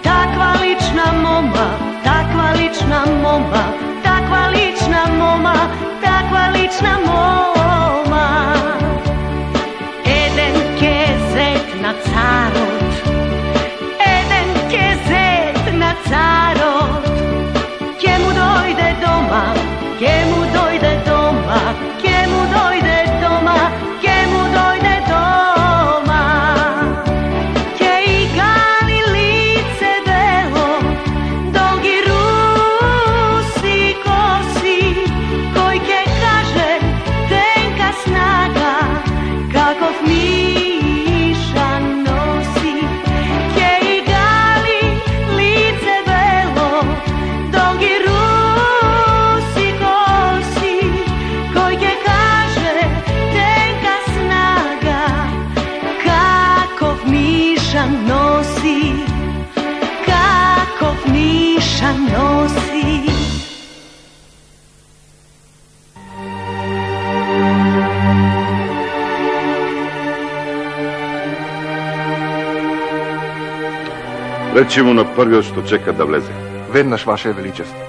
takva lična moma, takva lična moma, takva lična moma, takva lična moma. Eden ke zet na carot, eden ke zet na carot, ke mu dojde doma, ke mu dojde doma, ke mu dojde doma, ke mu dojde doma. Ke i gali lice belo, dolgi rusi Речи му на првиот што чека да влезе. Веднаш, Ваше Величество.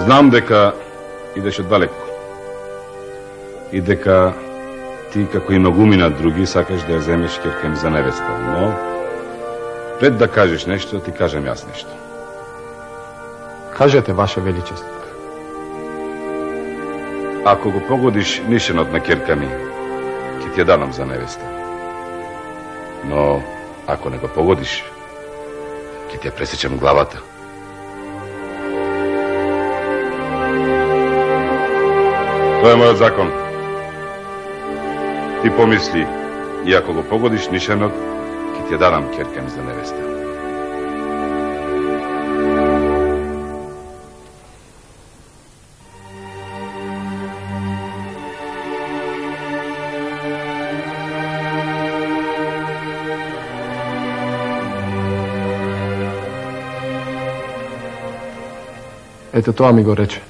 Знам дека идеше далеко. И дека ти, како и многумина други, сакаш да ја земеш ќерка ми за невеста. Но, пред да кажеш нешто, ти кажам јас нешто. Кажете, Ваше Величество. Ако го погодиш нишенот на ќерка ми, ќе ти ја дадам за невеста. Но, ако не го погодиш, ќе ти ја пресечем главата. Тоа е мојот закон. Ти помисли, и ако го погодиш нишенот, ќе ти ја дадам ќерка ми за невеста. Ете тоа ми го рече.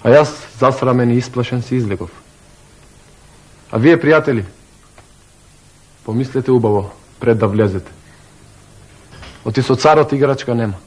А јас, засрамен и исплашен, си излегов. А вие, пријатели, помислете убаво пред да влезете. Оти со царот играчка нема.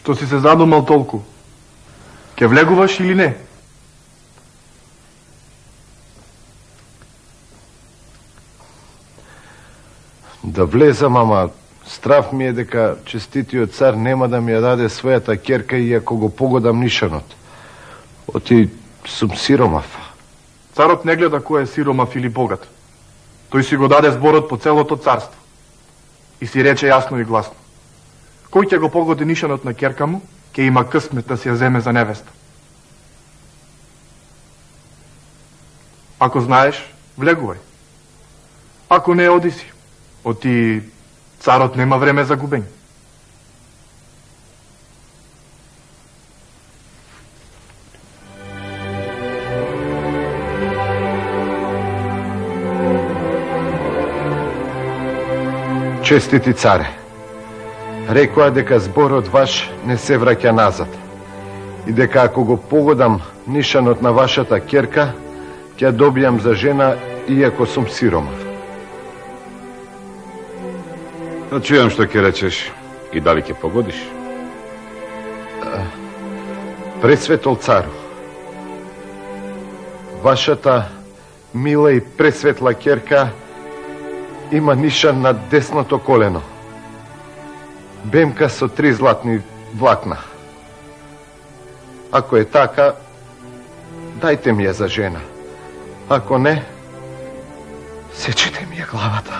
Што си се задумал толку? Ке влегуваш или не? Да влезам, ама страв ми е дека честитиот цар нема да ми ја даде својата ќерка и ако го погодам нишанот. Оти сум сиромав. Царот не гледа кој е сиромав или богат. Тој си го даде зборот по целото царство. И си рече јасно и гласно. Кој ќе го погоди нишанот на ќерка му, ќе има късмет да си ја земе за невеста. Ако знаеш, влегувај. Ако не, оди си. Оти царот нема време за губење. Честити царе, рекоа дека зборот ваш не се враќа назад и дека ако го погодам нишанот на вашата ќерка, ќе добијам за жена иако сум сиромав. Да чујам што ќе речеш и дали ќе погодиш? Пресветол цару, вашата мила и пресветла ќерка има нишан на десното колено. Бемка со 3 златни влакна. Ако е така, дајте ми ја за жена. Ако не, сечете ми ја главата.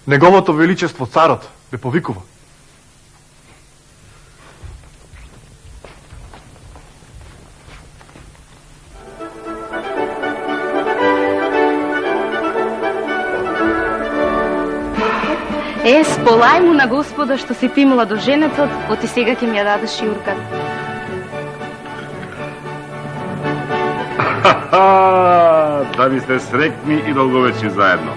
Неговото величество царот ве повикува. Сполај му на Господа што си пимала до женецот, оти сега ќе ми ја дадеш јуркат. Да ви сте срекни и долговечни заедно.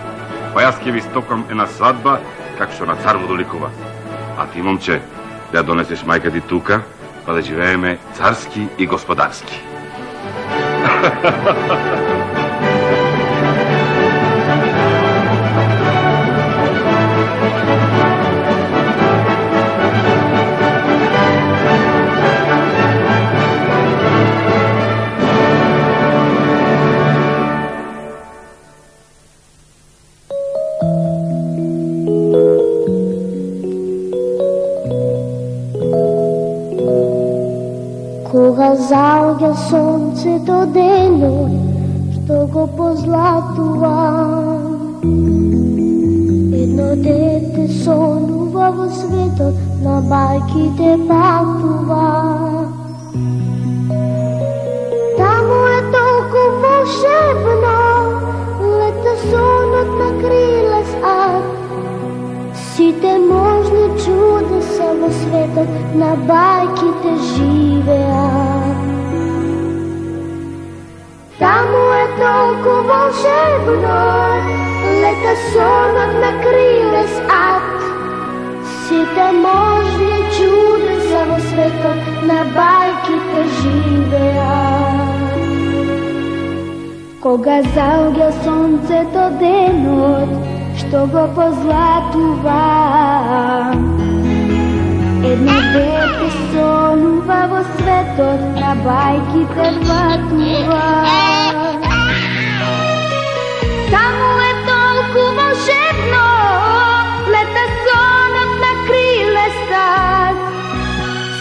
Па јас ќе ви стокам една свадба, како што на цар му доликува. А ти, момче, да донесеш мајка ти тука, па да живееме царски и господарски. Кога заоѓа сонцето денот, што го позлатува, едно дете сонува во светот, на бајките патува. Таму е толку волшебно, лета сонот на крилес ад. Сите можни чудеса во светот, на бајките живеат. Таму е толку волшебно, лета сонот на крилес ад. Сите можни чудеса во светот, на бајките живеат. Кога заоѓа сонцето денот, што го позлатува, едно дете сонува во светот, на бајките патува. Таму е толку волшебно, лета сонот на крилестат.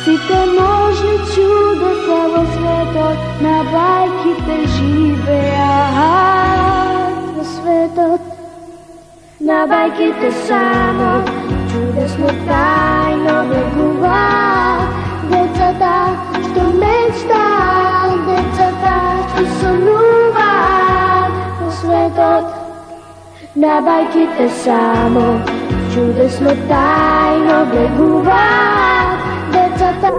Сите можни чудеса во светот, на бајките живеат. Во светот на бајките само чудесно тајно бегуваат. Децата што мечтаат, децата што сонуваат. Во светот на бајките само чудесно тајно бегуваат. Децата.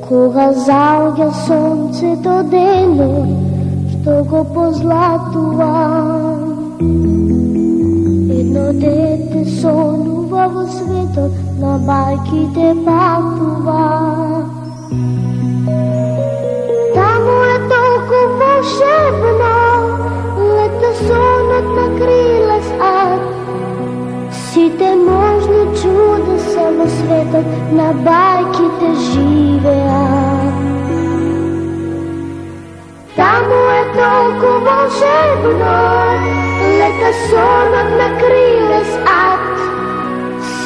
Кога заоѓа сонцето денот, што го позлатува, едно дете сонува во светот, на бајките патува. Таму е толку волшебно, лета сонот на крилес ад. Сите можни чудеса во светот, на бајките живеат. Таму е толку волшебно, лета сонот на крилес ад.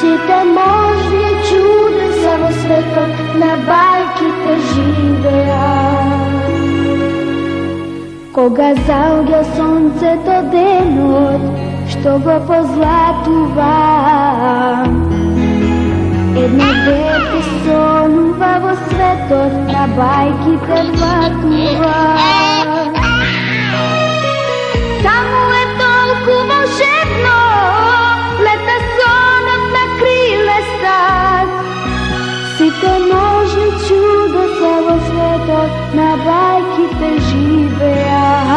Сите можни чудеса во светот, на бајките живеат. Кога заоѓа сонцето денот, што го позлатува, едно дете сонува во светот, на бајките патува. Таму е толку волшебно, лета сонот на крилестат. Сите можни чудеса во светот, на бајките живеат.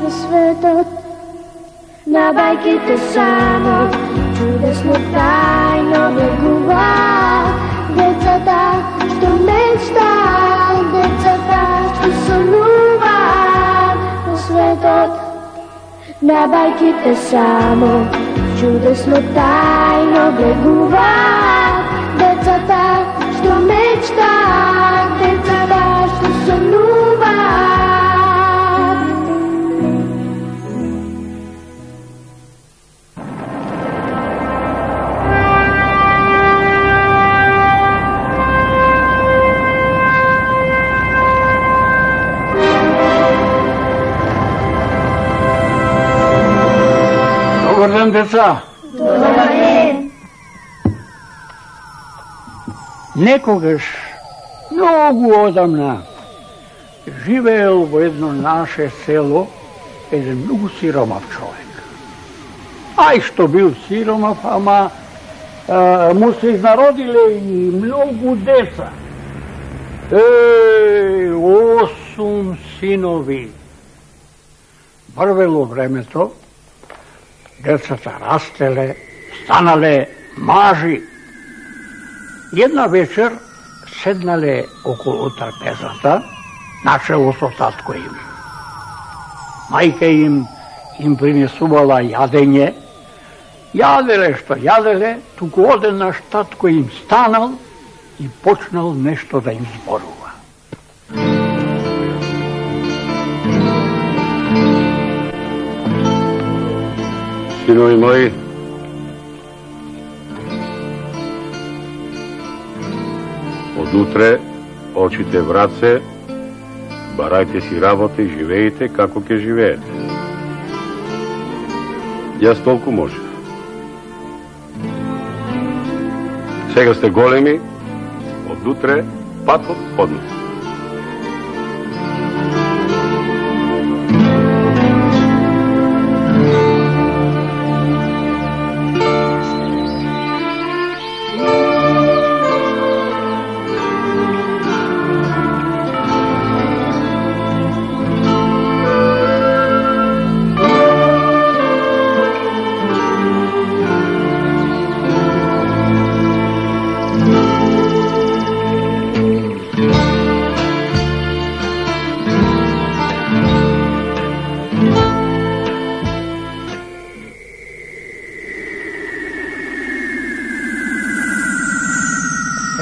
Во светот на бајките само чудесно тајно бегуваат. Децата што мечтаат, децата што сонуваат. Во светот на бајките само чудесно тајно бегуваат. Децата што мечтаат, децата што сонуваат. Добър ден, деца! Добър ден! Некогаш, многу одамна, живеел во едно наше село еден многу сиромав човек. Ај што бил сиромав, ама му се изнародиле и многу деца. 8 синови. Врвело времето, децата растеле, станале мажи. Една вечер седнале околу трапезата, начело со татко им. Мајка им принесувала јадење, јаделе што јаделе, туку одеднаш татко им станал и почнал нешто да им зборува. Синови мои, од утре очите враце, барајте си работа и живеете како ќе живеете. Јас толку можев. Сега сте големи, од утре патот однос.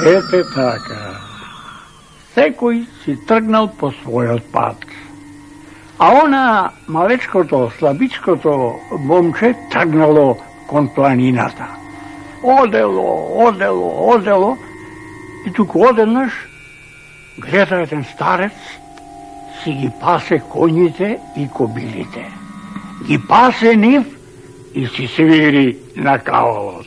Ете така. Секој си тргнал по својот пат. А она малечкото, слабичкото момче тргнало кон планината. Одело и туку одеднаш гледа еден старец си ги пасе коњите и кобилите. Ги пасе нив и си свири на кавалот.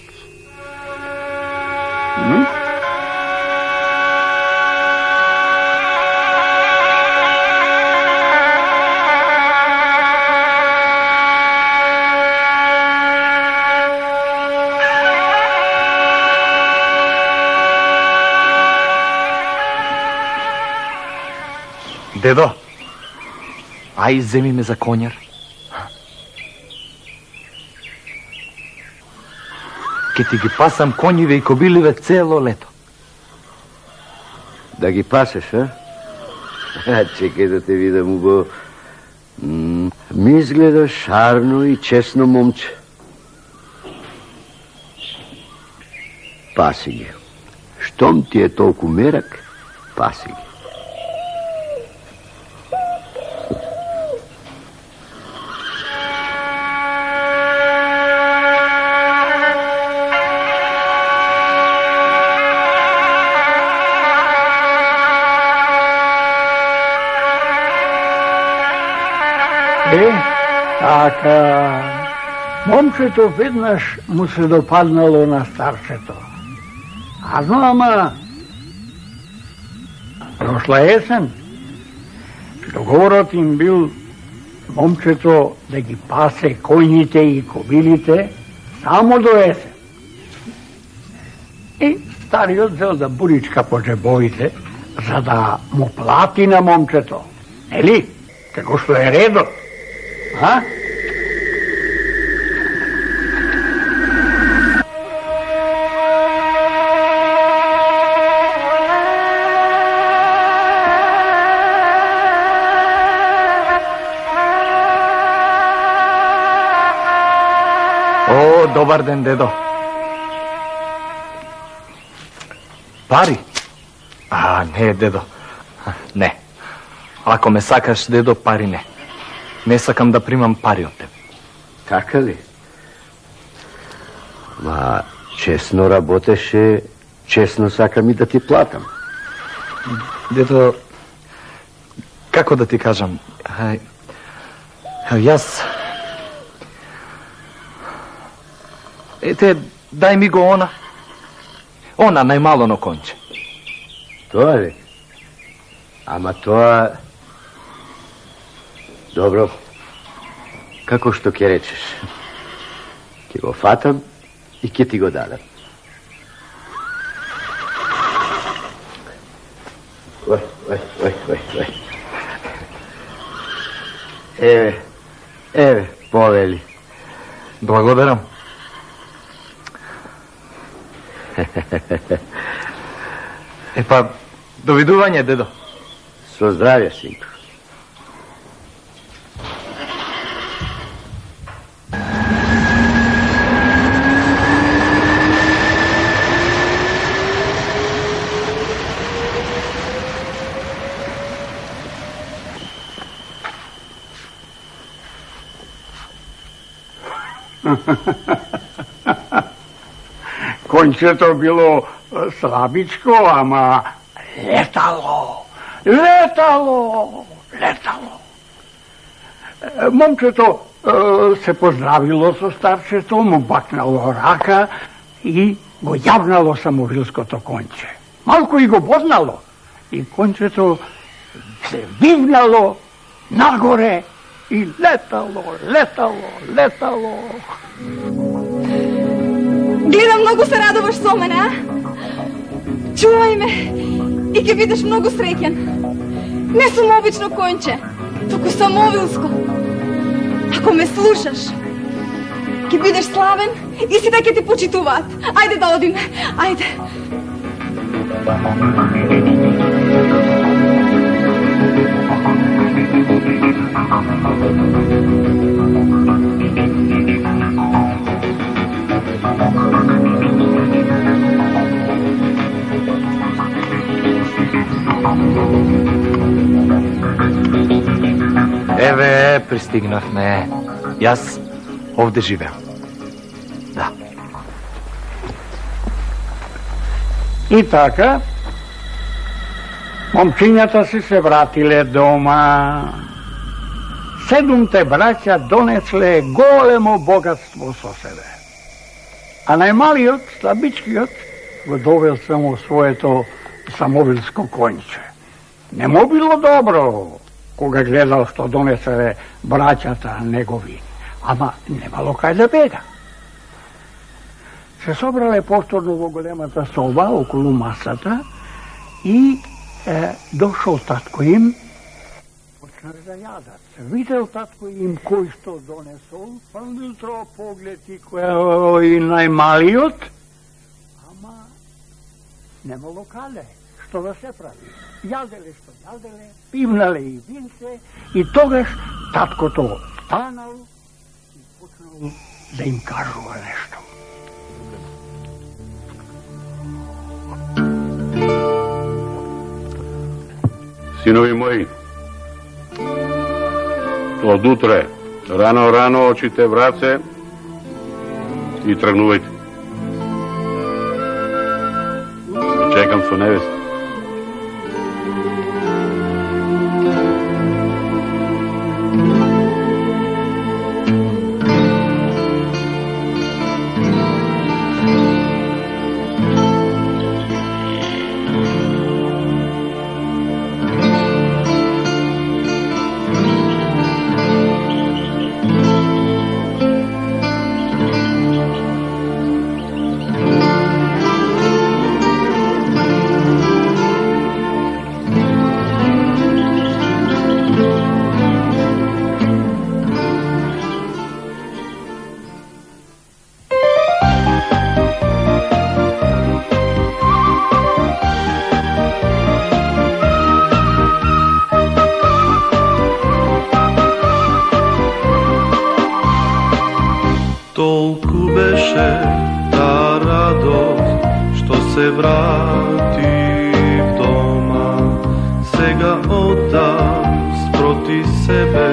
Дедо, ај земи ме за конјар. Ке ти ги пасам коњиве и кобиливе цело лето. Да ги пасеш, а? Чекај да те видам убаво. Ми изгледа шарно и честно момче. Паси ги. Штом ти е толку мерак, паси ги. Така, момчето веднаш му се допаднало на старчето. Ама дошла есен. Договорот им бил момчето да ги пасе коњите и кобилите само до есен. И стариот взел да буричка по джебовите, за да му плати на момчето. Нели? Како што е редот. А? О, добар ден, дедо. Пари? Не, дедо. Не. Ако ме сакаш, дедо, пари не. Не сакам да примам пари од тебе. Така ли? Ма, честно работеше, честно сакам и да ти платам. Дедо, како да ти кажам? Јас... Ете, дај ми го она. Она, најмалоно конче. Тоа ли? Ама тоа... Добро. Како што ќе речеш. Ќе го фатам и ќе ти го дадам. Еве, повели. Благодарам. Епа, довидување, дедо. Со здравје, синко. Кончето било слабичко, ама летало. Момчето се поздравило со старчето, му бакнало рака и го јавнало самовилското конче. Малко и го боднало. И кончето се вивнало нагоре и летало. Гледам, многу се радуваш со мене, а? Чувај ме и ќе бидеш многу среќен. Не сум обично конче, туку самовилско. Ако ме слушаш, ќе бидеш славен и сите ќе ти почитуваат. Ајде да одиме, ајде. Еве, пристигнавме. Јас овде живеам. Да. И така, момчињата си се вратиле дома. 7 браќа донесле големо богатство со себе. А најмалиот, слабичкиот, го довел само своето самовилско конче. Не му било добро, кога гледал што донеселе браќата негови, ама немало кај да бега. Се собрале повторно во големата соба околу масата и дошол татко им, почнале да јадат. Видел татко им кој што донесол, фрлитро поглед и кој најмалиот, ама немало каде, што да се прави. Јаделе што јаделе, пивнале и винце, и тогаш таткото станал и почнал да им кажува нешто. Синови мои, од утре, рано очите в раце и тргнувајте. Чекам со невеста. Толку беше та радост, што се вратив дома. Сега одам спроти себе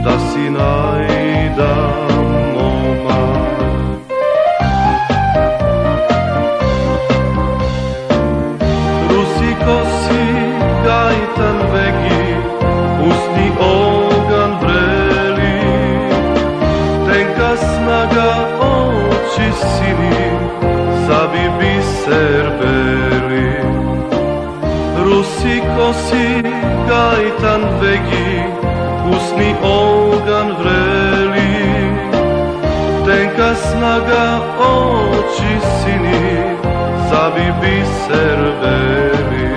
да си најдам мома. Руси коси, гајтан веги, усни оган врели, тенка снага очи сини, заби бисер бели. Руси коси, гајтан веги, усни оган врели, тенка снага очи сини, заби бисер бели.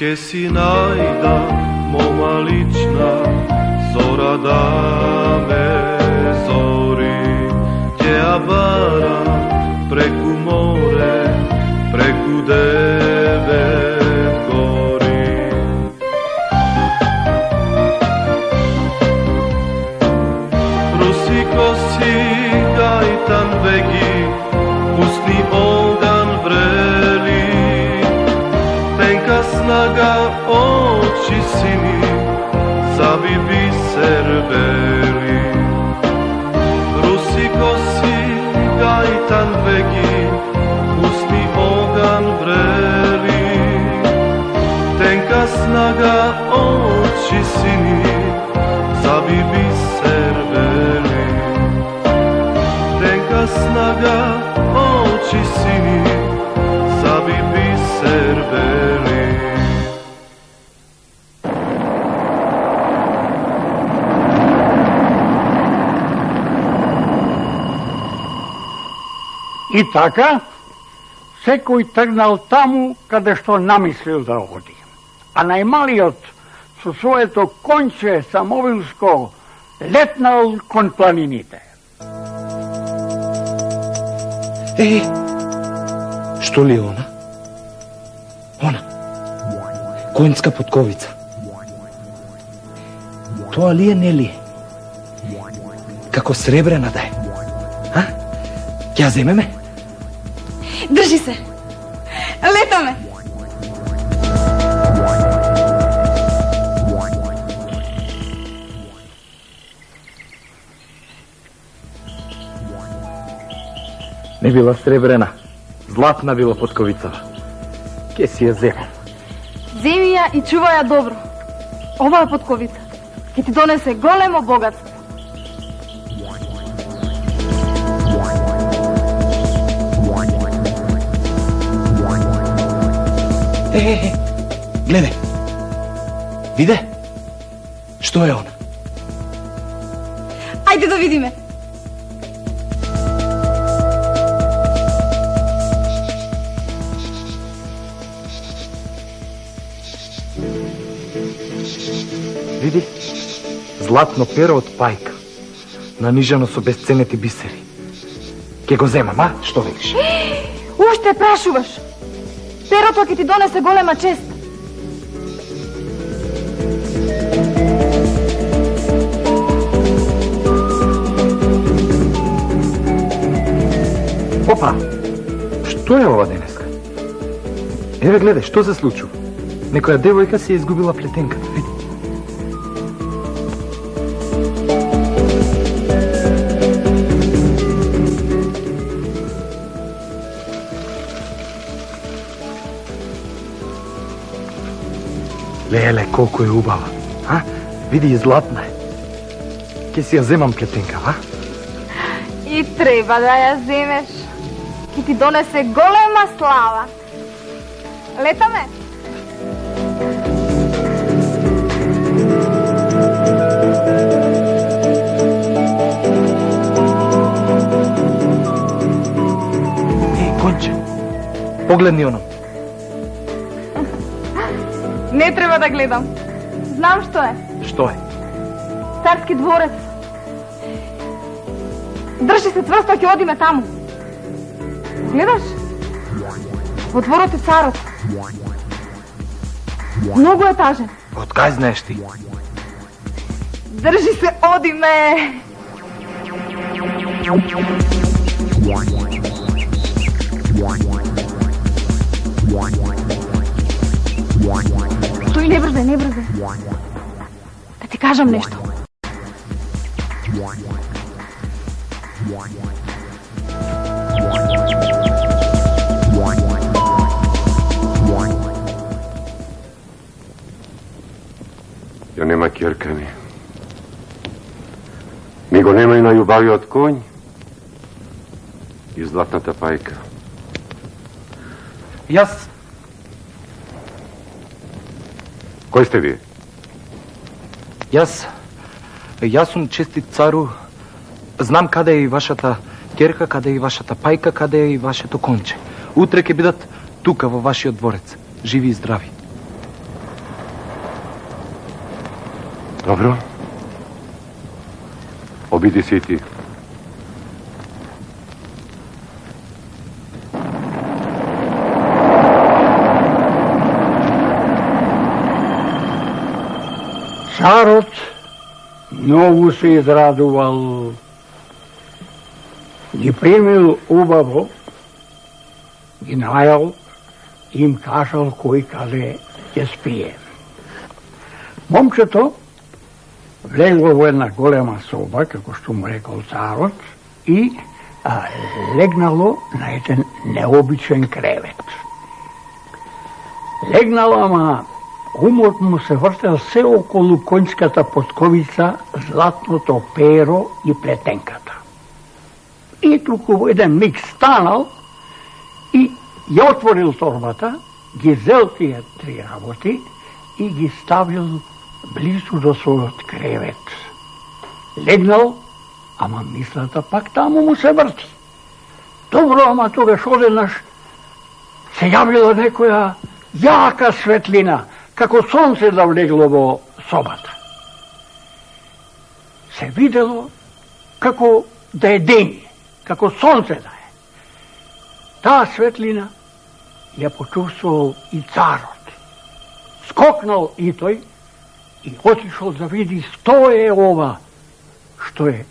Ке си најда, мома лична, зора да ме зори. Ке ја бара преку море, преку девет гори. Руси коси, гајтан беги, пусни оган врели. Тенка снага, очи сини, заби бисер бели. Руси коси, гајтан беги, пусни оган врели. Тенка снага, очи сини, заби бисер бели. Тенка снага, очи сини, заби бисер бели. И така, секој тргнал таму каде што намислил да оди. А најмалиот со своето конче самовилско летнал кон планините. Што ли е она? Она. Конјска потковица. Тоа ли е, не ли е? Како сребрена да е. А? Ќе ја земеме? Држи се! Летаме! Не била сребрена, златна била потковицава. Ке си ја земам. Земи ја и чувај ја добро. Ова е потковица. Ке ти донесе големо богатство. Гледај. Виде? Што е она? Ајде да видиме. Види? Златно перо од пајка, нанижано со бесценети бисери. Ке го земам, а? Што велиш? Уште прашуваш. Перото ќе ти донесе голема чест. Опа! Што е ова денеска? Еве гледај, што се случува? Некоја девојка си е изгубила плетенката, види. Леле, колку е убава, а? Види, златна е. Ке си ја земам плетенка, а? И треба да ја земеш. Ке ти донесе голема слава. Летаме? Конче, погледни онам. Не треба да гледам. Знам што е. Што е? Царски дворец. Држи се цврсто, ќе одиме таму. Гледаш? Во дворот е царот. Многу е тажен. Од кај знаеш ти? Држи се, одиме. Стои, не брзај, не брзај. Да ти кажам нешто. Ја нема ќерка ни. Ми го нема и на љубавиот конј и златната пајка. Јас... Кој сте вие? Јас сум честит цару. Знам каде е и вашата ќерка, каде е и вашата пајка, каде е и вашето конче. Утре ќе бидат тука во вашиот дворец, живи и здрави. Dobro. Обиди се и ти. Царот многу се израдувал. Ги примил убаво, ги најал и им кажал кој каде ќе спие. Момчето влегло во една голема соба, како што му рекол царот, и легнало на еден необичен кревет. Легнало, ама умот му се вртел се околу конјската потковица, златното перо и плетенката. И туку во еден миг станал и ја отворил торбата, ги зел тие три работи и ги ставил близу до својот кревет. Легнал, ама мислата пак таму му се врти. Добро, ама тогаш одеднаш се јавила некоја јака светлина, како сонце да влегло во собата. Се видело како да е дење, како сонце да е. Таа светлина ја почувствувал и царот. Скокнал и тој и отишол да види што е ова, што е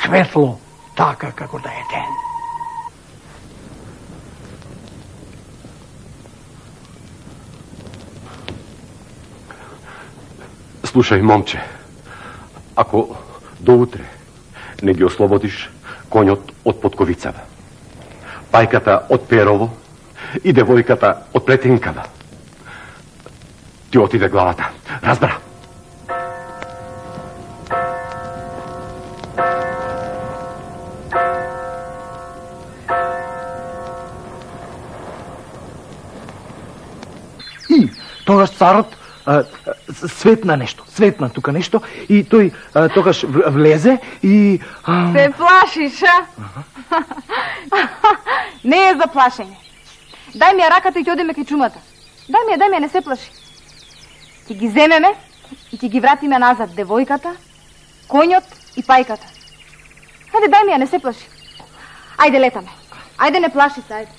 светло така како да е ден. Слушај, момче, ако до утре не ги ослободиш конјот од потковицава, пајката од перово и девојката од плетенкава, ти отиде главата. Разбра? Тогаш царот светна нешто, светна тука нешто и тој тогаш влезе и... Се плашиш, а? Не е за плашење. Дај ми ја раката и ќе одиме кај чумата. Дај ми ја, не се плаши. Ти ги земеме и ти ги вратиме назад девојката, конјот и пајката. Ајде, дај ми ја, не се плаши. Ајде, летаме. Ајде, не плаши се, ајде.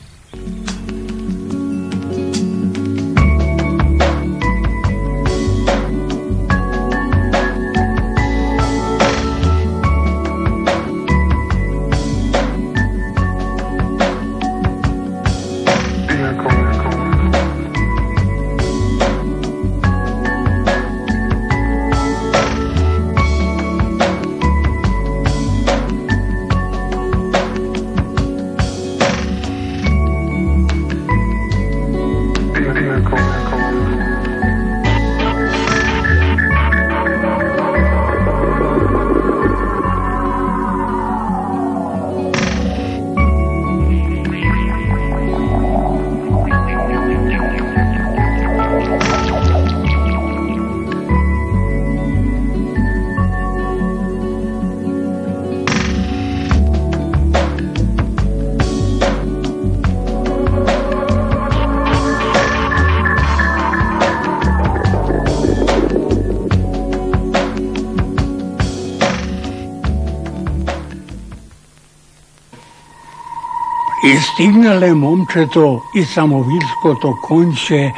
И стигнале момчето и самовилското конјче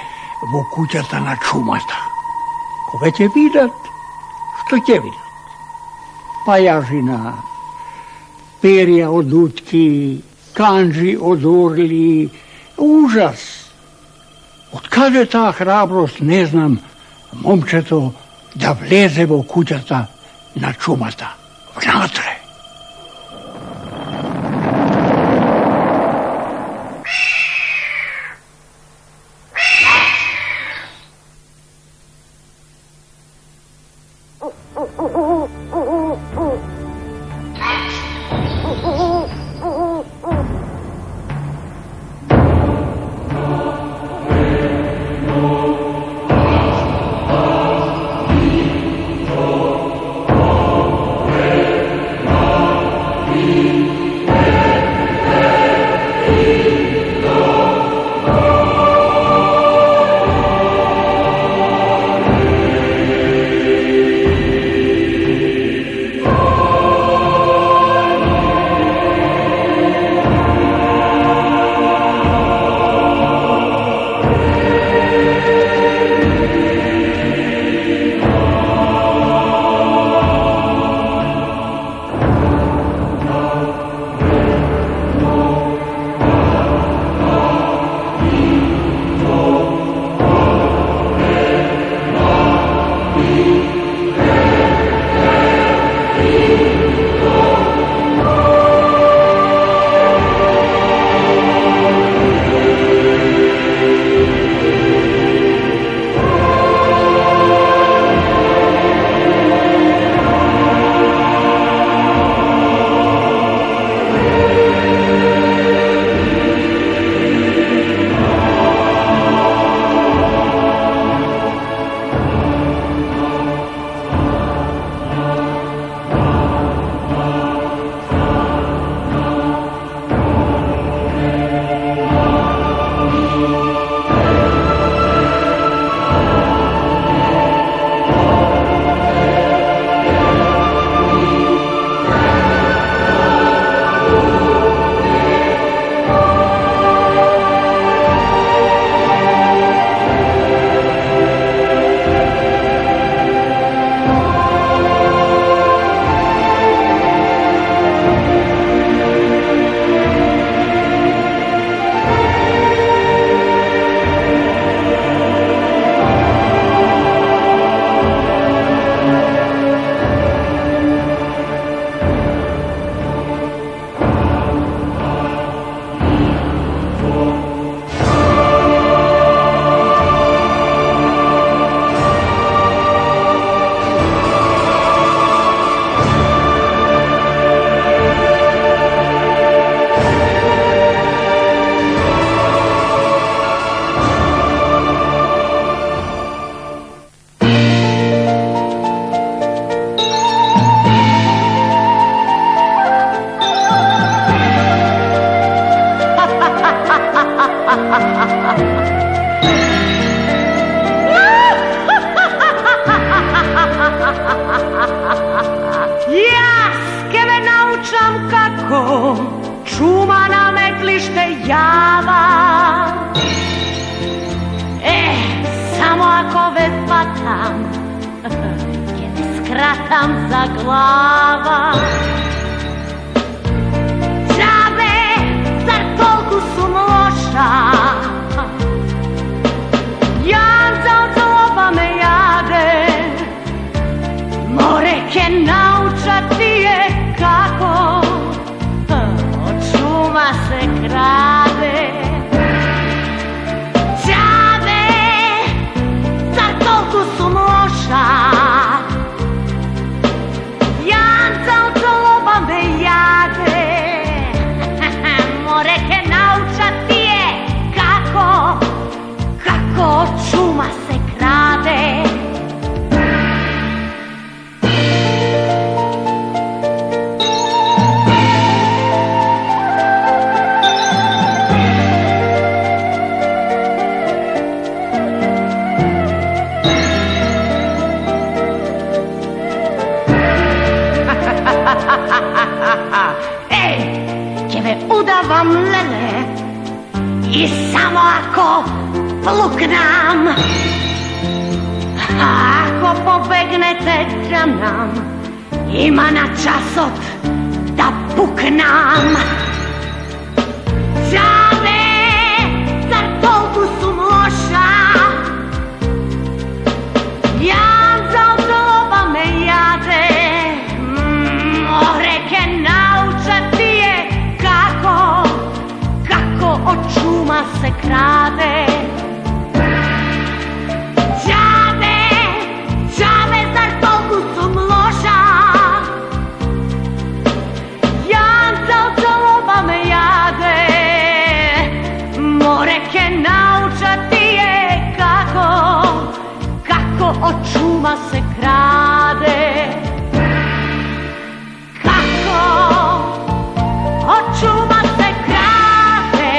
во куќата на чумата. Кога ќе видат, што ќе видат? Пајажина, перја од утки, канџи од орли, ужас. Од каде таа храброст, не знам, момчето да влезе во куќата на чумата, внатре. znam kako čuma na metlište java. Samo ako ve patam, je ne skratam za glava. Džabe, zar tolku sum loša? Janca od zloba me jade, moreke naučati je kako od šuma se krade. Džabe, zar tolku sum loša? Janca od zloba me jade, moreke naučati je kako od šuma se krade. Ќе ве удавам леле и само ако плукнам, ако побегнете джамнам, има на часот да пукнам. Джабе, зар толку сум лоша? Јанца од злоба ме јаде, мореке научати е како од шума се краде. Džabe, zar tolku sum loša? Janca od zloba me jade, moreke naučati je kako od šuma se krade. Kako od šuma se krade.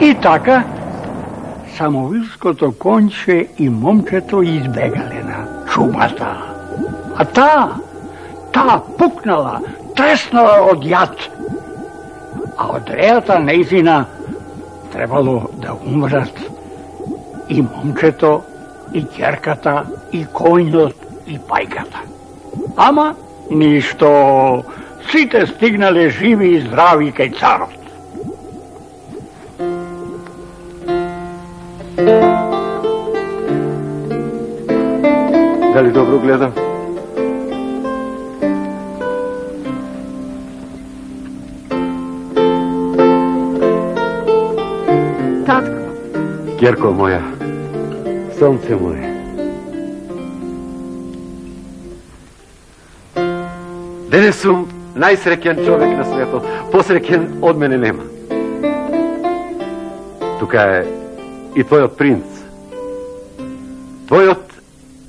И така, самовилското конче и момчето избегале на чумата. А таа пукнала, треснала од јад. А од рејата нејзина требало да умрат и момчето, и ќерката, и коњот, и пајката. Ама ништо, сите стигнале живи и здрави кај царот. Дали добро гледам? Татко. Ќерко моја, сонце моје. Денес сум најсреќен човек на светот. Посреќен од мене нема. Тука е и твојот принц. Твојот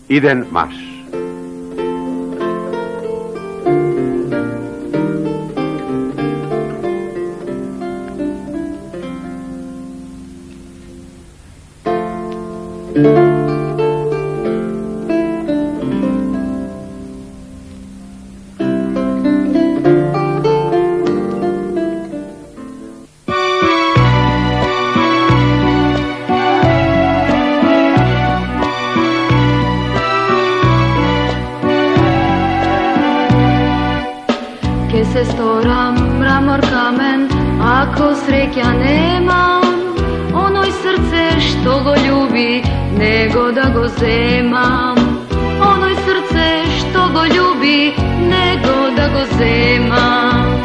иден маж. Ке се сторам мрамор камен, ако среќа немам, оној срце што го љуби ljubi, nego da go zemam. Onoj srce što go ljubi, nego da go zemam.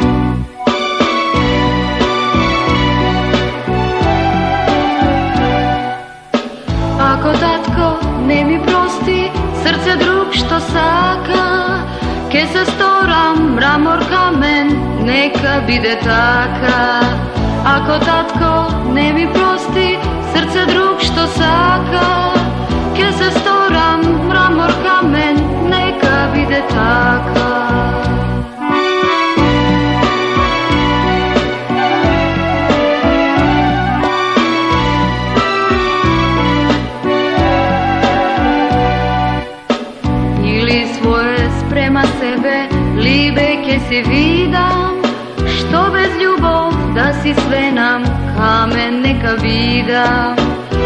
Ako tatko ne mi prosti, srce drug što saka, ke se storam mramor kamen, neka bide taka. Ako tatko ne mi prosti, srce drug što saka, ke se storam mramor kamen, neka bide taka. Ili svoje sprema sebe, libe ke si vidam, što bez ljubov da si sve nam kamen neka vidam.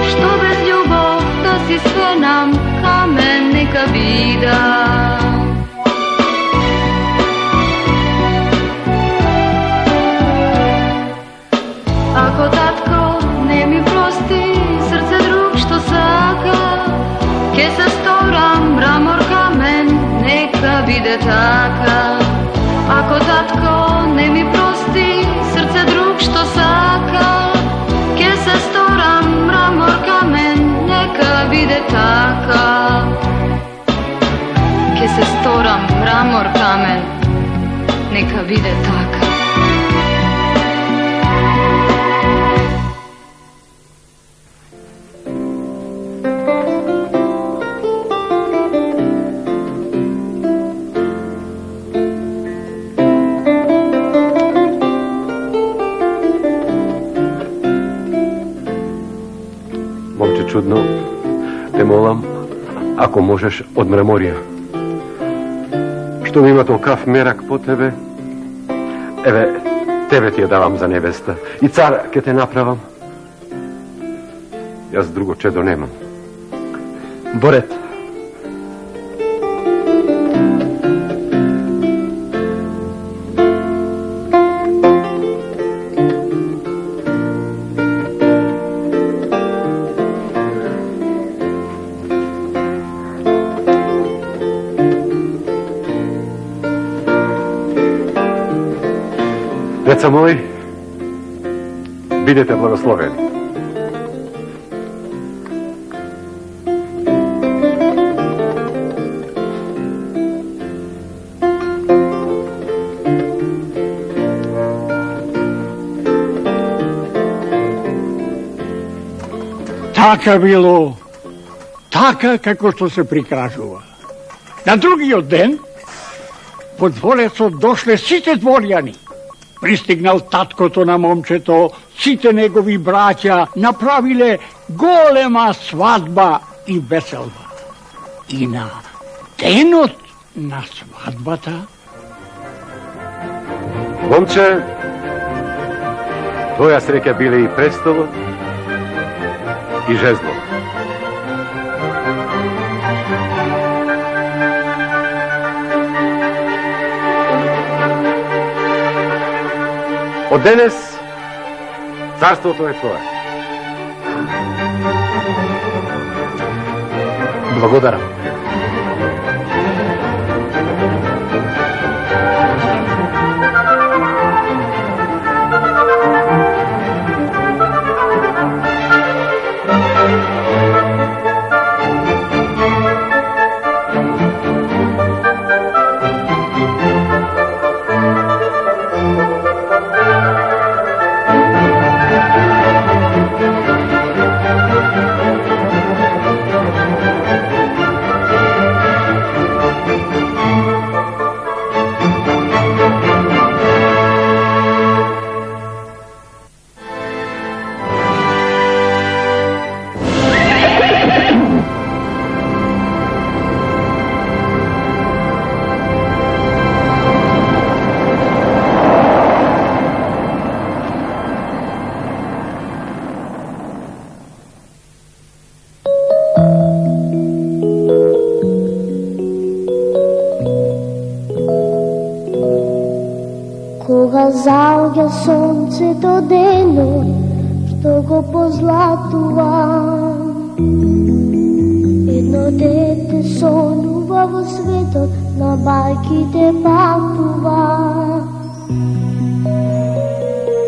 Što bez ljubov da si sve nam kamen neka vidam. Ako tatko ne mi prosti, srce drug što saka, ke se storam mramor kamen, neka bide taka. Ako tatko ne mi prosti, srce drug što saka, ke se storam mramor kamen, neka bide taka. Ke se storam mramor kamen, neka bide taka. Čudno, te molam, ako možeš od mramorja. Što mi ima tolkav merak po tebe? Eve, tebe ti je davam za nevesta. I car, ke te napravam. Jaz drugo čedo nemam. Boret. Deca moji, budete blagosloveni. Така било, така како што се прикажува. На другиот ден, во дворецот дошле сите дворјани. Пристигнал таткото на момчето, сите негови браќа направиле голема свадба и веселба. И на денот на свадбата... Момче, твоја среќа биле и престолот, и жезло. Od danas carstvo to je tvoje. Благодарам. Кога заоѓа сонцето денот, што го позлатува, дете сонува во светот, на бајките патува.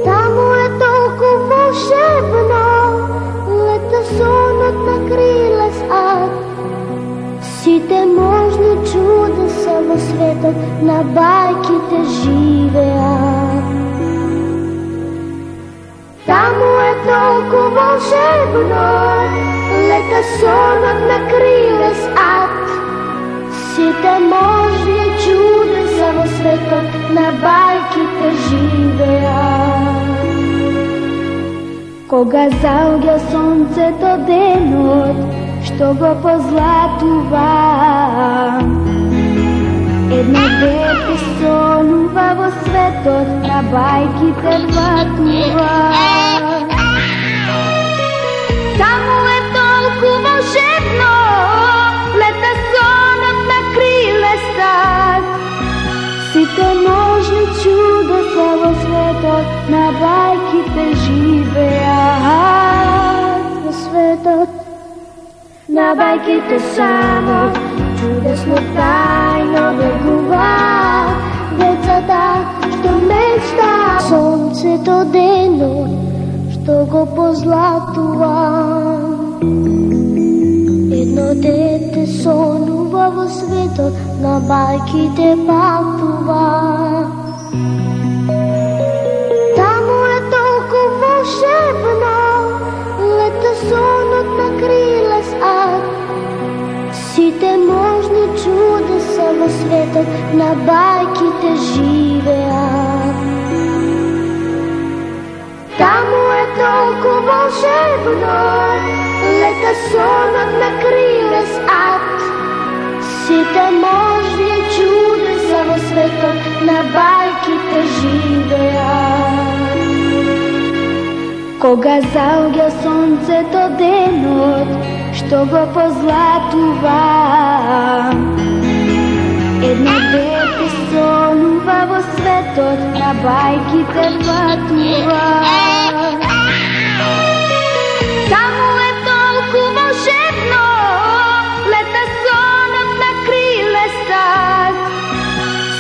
Таму е толку волшебно, лета сонот на крилес ад. Сите можни чудеса во светот, на бајките живеат. Таму е толку волшебно, лета сонот на крилес ад. Сите можни чудеса во светот, на бајките живеат. Кога заоѓа сонцето денот, што го позлатува, едно дете сонува во светот, на бајките патува. Таму е толку волшебно, лета сонот на крилес ад. Сите можни чудеса во светот, на бајките живеат. Во светот, на бајките само чудесно тајно бегува. Децата што мечта, сонцето денот што го позлатува. Едно дете сонува во светот, на бајките патува. Таму е толку волшебно, лета сонот на крилес ад. Сите можни чудеса во светот, на бајките живеат. Таму е толку волшебно, лета сонот на крилес ад. Сите можни чудеса во светот, на бајките живеат. Кога заоѓа сонцето денот, што го позлатува, едно дете сонува во светот, на бајките патува. Таму е толку волшебно, лета сонот на крилес ад.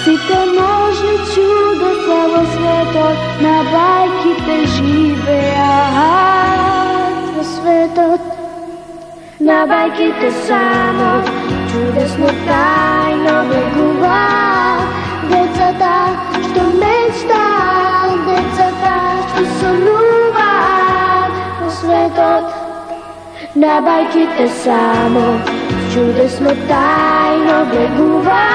Сите можни чудеса во светот, на бајките живеат. Во светот, на бајките само чудесно тајно бегува. Децата што мечта, децата што сонуваат. Во светот, на бајките само чудесно тајно бегува.